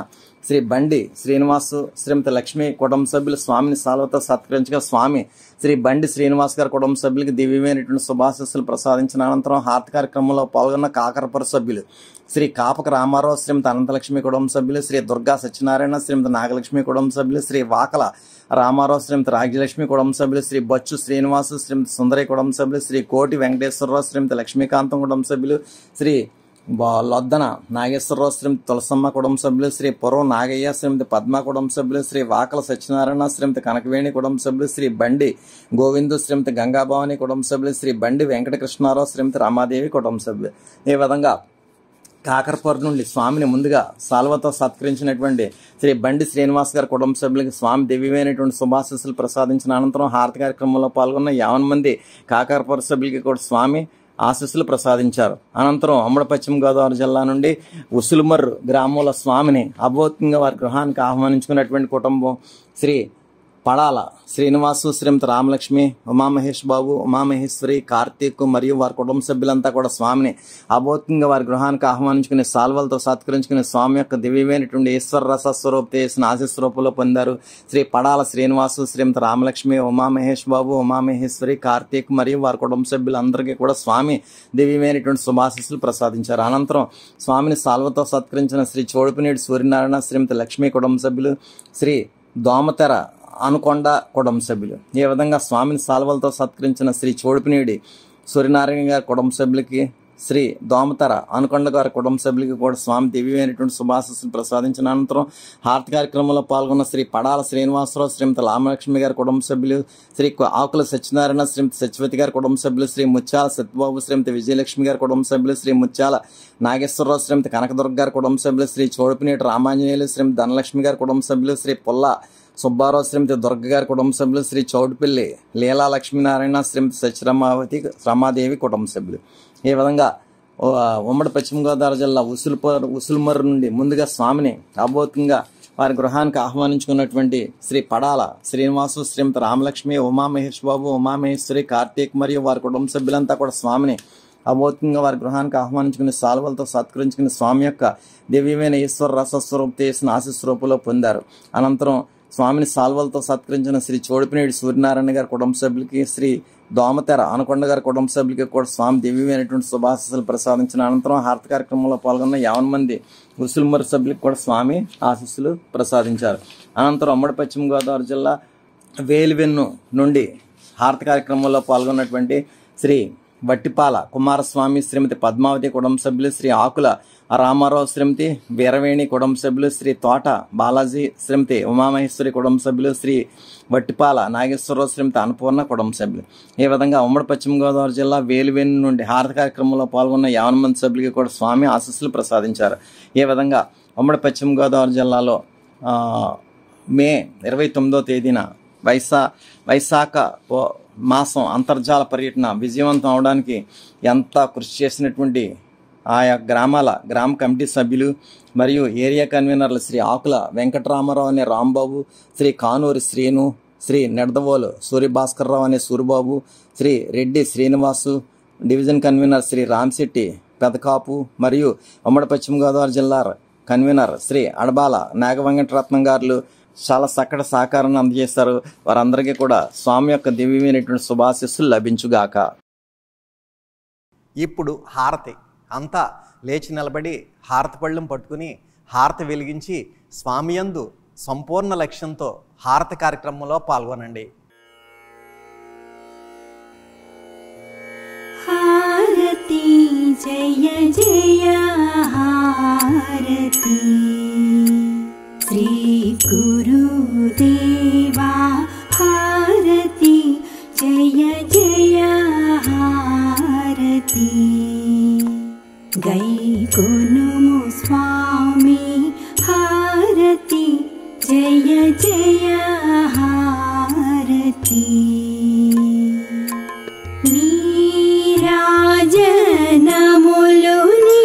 శ్రీ బండి శ్రీనివాసు శ్రీమతి లక్ష్మి కుటుంబ సభ్యులు స్వామిని సాల్వతో సత్కరించగా స్వామి శ్రీ బండి శ్రీనివాస్ గారి కుటుంబ సభ్యులకి దివ్యమైనటువంటి శుభాశీస్సులు ప్రసాదించిన అనంతరం హారతి కార్యక్రమంలో పాల్గొన్న కాకరపూర్ సభ్యులు శ్రీ కాపక రామారావు శ్రీమతి అనంతలక్ష్మి కుటుంబ సభ్యులు, శ్రీ దుర్గా సత్యనారాయణ శ్రీమతి నాగలక్ష్మి కుటుంబ సభ్యులు, శ్రీ వాకల రామారావు శ్రీమతి రాజ్యలక్ష్మి కుటుంబ సభ్యులు, శ్రీ బొచ్చు శ్రీనివాసు శ్రీమతి సుందరి కుటుంబ సభ్యులు, శ్రీ కోటి వెంకటేశ్వరరావు శ్రీమతి లక్ష్మీకాంతం కుటుంబ సభ్యులు, శ్రీ లొద్దన నాగేశ్వరరావు శ్రీమతి తులసమ్మ కుటుంబ సభ్యులు, శ్రీ పురం నాగయ్య శ్రీమతి పద్మ కుటుంబ సభ్యులు, శ్రీ వాకల సత్యనారాయణ శ్రీమతి కనకవేణి కుటుంబ సభ్యులు, శ్రీ బండి గోవిందు శ్రీమతి గంగాభవాని కుటుంబ సభ్యులు, శ్రీ బండి వెంకటకృష్ణారావు శ్రీమతి రమాదేవి కుటుంబ సభ్యులు. ఈ విధంగా కాకరపూర్ నుండి స్వామిని ముందుగా సాల్వతో సత్కరించినటువంటి శ్రీ బండి శ్రీనివాస్ గారి కుటుంబ సభ్యులకి స్వామి దివ్యమైనటువంటి శుభాశీస్సులు ప్రసాదించిన అనంతరం హారతి కార్యక్రమంలో పాల్గొన్న 50 మంది కాకరపూర్ సభ్యులకి కూడా స్వామి ఆశీస్సులు ప్రసాదించారు. అనంతరం ఉమ్మడి పశ్చిమ గోదావరి జిల్లా నుండి ఉసులుమర్రు గ్రామంలో స్వామిని అభౌతికంగా వారి గృహానికి ఆహ్వానించుకున్నటువంటి కుటుంబం శ్రీ పడాల శ్రీనివాసు శ్రీమతి రామలక్ష్మి ఉమామహేష్ బాబు ఉమామహేశ్వరి కార్తీక్ మరియు వారి కుటుంబ సభ్యులంతా కూడా స్వామిని అభౌతికంగా వారి గృహానికి ఆహ్వానించుకుని సాల్వలతో సత్కరించుకుని స్వామి యొక్క దివ్యమైనటువంటి ఈశ్వర రసస్వరూపత చేసిన ఆశీస్వరూపంలో పొందారు. శ్రీ పడాల శ్రీనివాసు శ్రీమతి రామలక్ష్మి ఉమామహేష్ బాబు ఉమామహేశ్వరి కార్తీక్ మరియు వారి కుటుంబ సభ్యులందరికీ కూడా స్వామి దివ్యమైనటువంటి శుభాశీస్సులు ప్రసాదించారు. అనంతరం స్వామిని సాల్వతో సత్కరించిన శ్రీ చోడుపినేడు సూర్యనారాయణ శ్రీమతి లక్ష్మి కుటుంబ సభ్యులు, శ్రీ దోమతెర అనుకొండ కుటుంబ సభ్యులు. ఈ విధంగా స్వామిని సాల్వలతో సత్కరించిన శ్రీ చోడుపినేడి సూర్యనారాయణ గారి కుటుంబ సభ్యులకి, శ్రీ దోమతెర అనుకొండ గారి కుటుంబ సభ్యులకి కూడా స్వామి దివ్యమైనటువంటి శుభాశీస్సులు ప్రసాదించిన అనంతరం హారతి కార్యక్రమంలో పాల్గొన్న శ్రీ పడాల శ్రీనివాసరావు శ్రీమతి రామలక్ష్మి గారి కుటుంబ సభ్యులు, శ్రీ ఆకుల సత్యనారాయణ శ్రీమతి సత్యవతి గారి కుటుంబ సభ్యులు, శ్రీ ముత్యాల సత్యబాబు శ్రీమతి విజయలక్ష్మి గారి కుటుంబ సభ్యులు, శ్రీ ముత్యాల నాగేశ్వరరావు శ్రీమతి కనకదుర్గ గారి కుటుంబ సభ్యులు, శ్రీ చోడుపినేటి రామాంజనేయులు శ్రీమతి ధనలక్ష్మి గారి కుటుంబ సభ్యులు, శ్రీ పుల్ల సుబ్బారావు శ్రీమతి దుర్గ గారి కుటుంబ సభ్యులు, శ్రీ చౌటుపల్లి లీలా లక్ష్మీనారాయణ శ్రీమతి సత్యరమావతి రమాదేవి కుటుంబ సభ్యులు. ఈ విధంగా ఉమ్మడి పశ్చిమ గోదావరి జిల్లా ఉసులుమర్రు నుండి ముందుగా స్వామిని అభౌతికంగా వారి గృహానికి ఆహ్వానించుకున్నటువంటి శ్రీ పడాల శ్రీనివాసు శ్రీమతి రామలక్ష్మి ఉమామహేష్ బాబు ఉమామహేశ్వరి కార్తీక్ మరియు వారి కుటుంబ సభ్యులంతా కూడా స్వామిని అభౌతికంగా వారి గృహానికి ఆహ్వానించుకుని సాల్వలతో సత్కరించుకుని స్వామి యొక్క దివ్యమైన ఈశ్వర రసస్వరూపత చేసిన ఆశీస్వరూపంలో పొందారు. అనంతరం స్వామిని సాల్వలతో సత్కరించిన శ్రీ చోడుపినేడి సూర్యనారాయణ గారి కుటుంబ సభ్యులకి, శ్రీ దోమతెర అనుకొండ గారి కుటుంబ సభ్యులకి కూడా స్వామి దివ్యమైనటువంటి శుభాశీస్సులు ప్రసాదించిన అనంతరం హారతి కార్యక్రమంలో పాల్గొన్న 50 మంది ఉసులుమర్రు సభ్యులకు కూడా స్వామి ఆశీస్సులు ప్రసాదించారు. అనంతరం ఉమ్మడి పశ్చిమ గోదావరి జిల్లా వేలివెన్ను నుండి హారతి కార్యక్రమంలో పాల్గొన్నటువంటి శ్రీ వట్టిపాల కుమారస్వామి శ్రీమతి పద్మావతి కుటుంబ సభ్యులు, శ్రీ ఆకుల రామారావు శ్రీమతి వీరవేణి కుటుంబ సభ్యులు, శ్రీ తోట బాలాజీ శ్రీమతి ఉమామహేశ్వరి కుటుంబ సభ్యులు, శ్రీ వట్టిపాల నాగేశ్వరరావు శ్రీమతి అన్నపూర్ణ కుటుంబ సభ్యులు. ఈ విధంగా ఉమ్మడి పశ్చిమ గోదావరి జిల్లా వేలివెన్ను నుండి హారతి కార్యక్రమంలో పాల్గొన్న 50 మంది సభ్యులకి కూడా స్వామి ఆశీస్సులు ప్రసాదించారు. ఈ విధంగా ఉమ్మడి పశ్చిమ గోదావరి జిల్లాలో మే 29వ తేదీన వైశాఖ మాసం అంతర్జాల పర్యటన విజయవంతం అవడానికి ఎంత కృషి చేసినటువంటి ఆయా గ్రామ కమిటీ సభ్యులు మరియు ఏరియా కన్వీనర్లు శ్రీ ఆకుల వెంకటరామారావు అనే రాంబాబు, శ్రీ కానూరి శ్రీను, శ్రీ నెడదవోలు సూర్యభాస్కర్రావు అనే సూరిబాబు, శ్రీ రెడ్డి శ్రీనివాసు, డివిజన్ కన్వీనర్ శ్రీ రామ్శెట్టి పెదకాపు మరియు ఉమ్మడి పశ్చిమ గోదావరి జిల్లా కన్వీనర్ శ్రీ అడబాల నాగవెంకటరత్నం గారు చాలా చక్కటి సహకారాన్ని అందజేస్తారు. వారందరికీ కూడా స్వామి యొక్క దివ్యమైనటువంటి శుభాశీస్సులు లభించుగాక. ఇప్పుడు హారతి అంతా లేచి నిలబడి హారతి పళ్ళెం పట్టుకుని హారతి వెలిగించి స్వామి యందు సంపూర్ణ లక్ష్యంతో హారతి కార్యక్రమంలో పాల్గొనండి. హారతి జయ జయ హారతి శ్రీ గురుదేవా హారతి జయ జయ హారతి గైకొనుము స్వామి హారతి జయ జయ హారతి నీరాజనములుని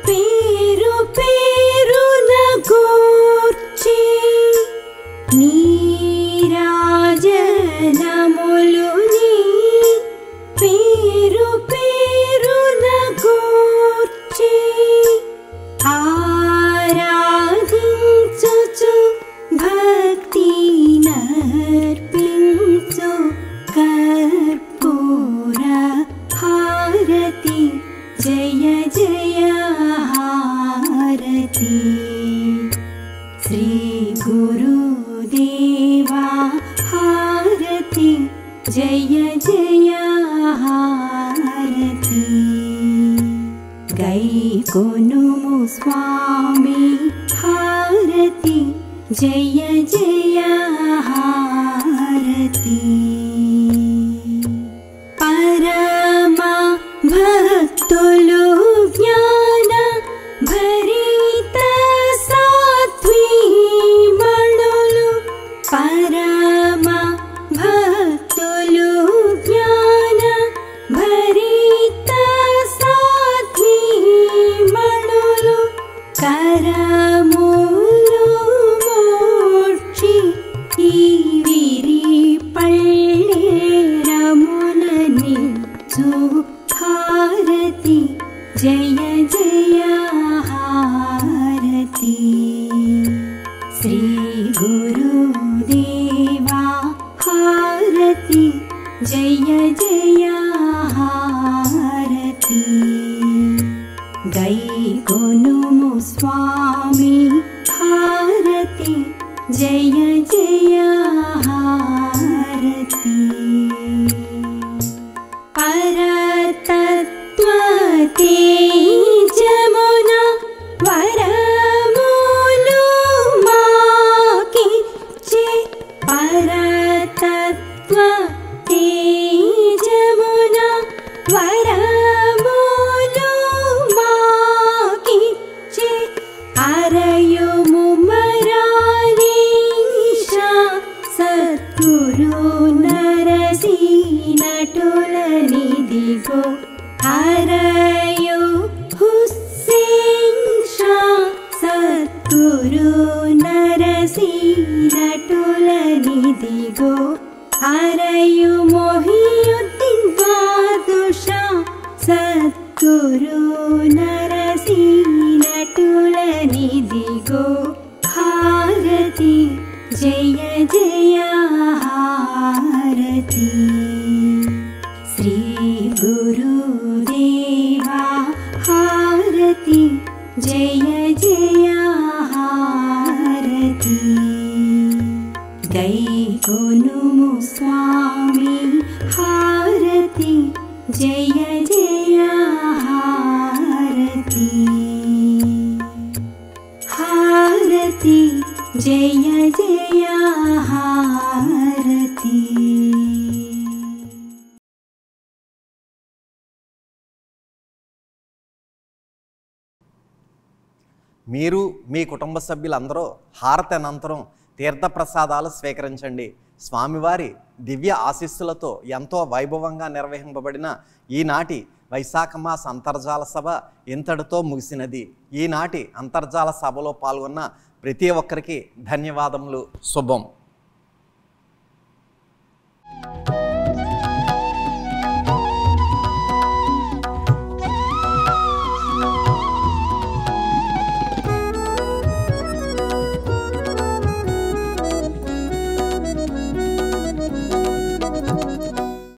పేరు పేరున గూర్చి నీరాజనములుని పేరు పేరున గూర్చి ఆరాధించుచు భక్తి నర్పించు కర్పూర హారతి జయ జయ హారతి శ్రీ గురుదేవా హారతి జయ జయ హారతి గైకొనుము స్వామి హారతి జయ జయ హారతి పరమ భక్తులు జ్ఞాన భరిత సాత్వీమణులు పరమ భక్తులు జ్ఞాన భరిత సాత్వీమణులు కరములు మోక్షి ఈ విరి పళ్ళేరములని హారతి జయ జయ హారతి శ్రీ గురుదేవా హారతి జయ జయ హారతి గైకొనుము స్వామి హారతి జయ జయ హారతి పరతత్వతే జమున వరములు మాకిచ్చే పరతత్వతే జమున వరములు మాకిచ్చే అరయుము మరాలీషా సద్గురు నరసి నటులనిదిగో అరయు హుస్సేన్ షా సద్గురు నరసి నటులనిదిగో అరయు మొహియుద్దీన్ బాదుషా సద్గురు నరసి నటులనిదిగో హారతి జయ జయ హారతి శ్రీ గురుదేవా హారతి జయ జయ హారతి గైకొనుము స్వామి హారతి జయ జయ హారతి హారతి జయ జయ హారతి. మీరు మీ కుటుంబ సభ్యులందరూ హారతి అనంతరం తీర్థప్రసాదాలు స్వీకరించండి. స్వామివారి దివ్య ఆశీస్సులతో ఎంతో వైభవంగా నిర్వహింపబడిన ఈనాటి వైశాఖ మాస అంతర్జాల సభ ఇంతటితో ముగిసినది. ఈనాటి అంతర్జాల సభలో పాల్గొన్న ప్రతి ఒక్కరికి ధన్యవాదములు. శుభం.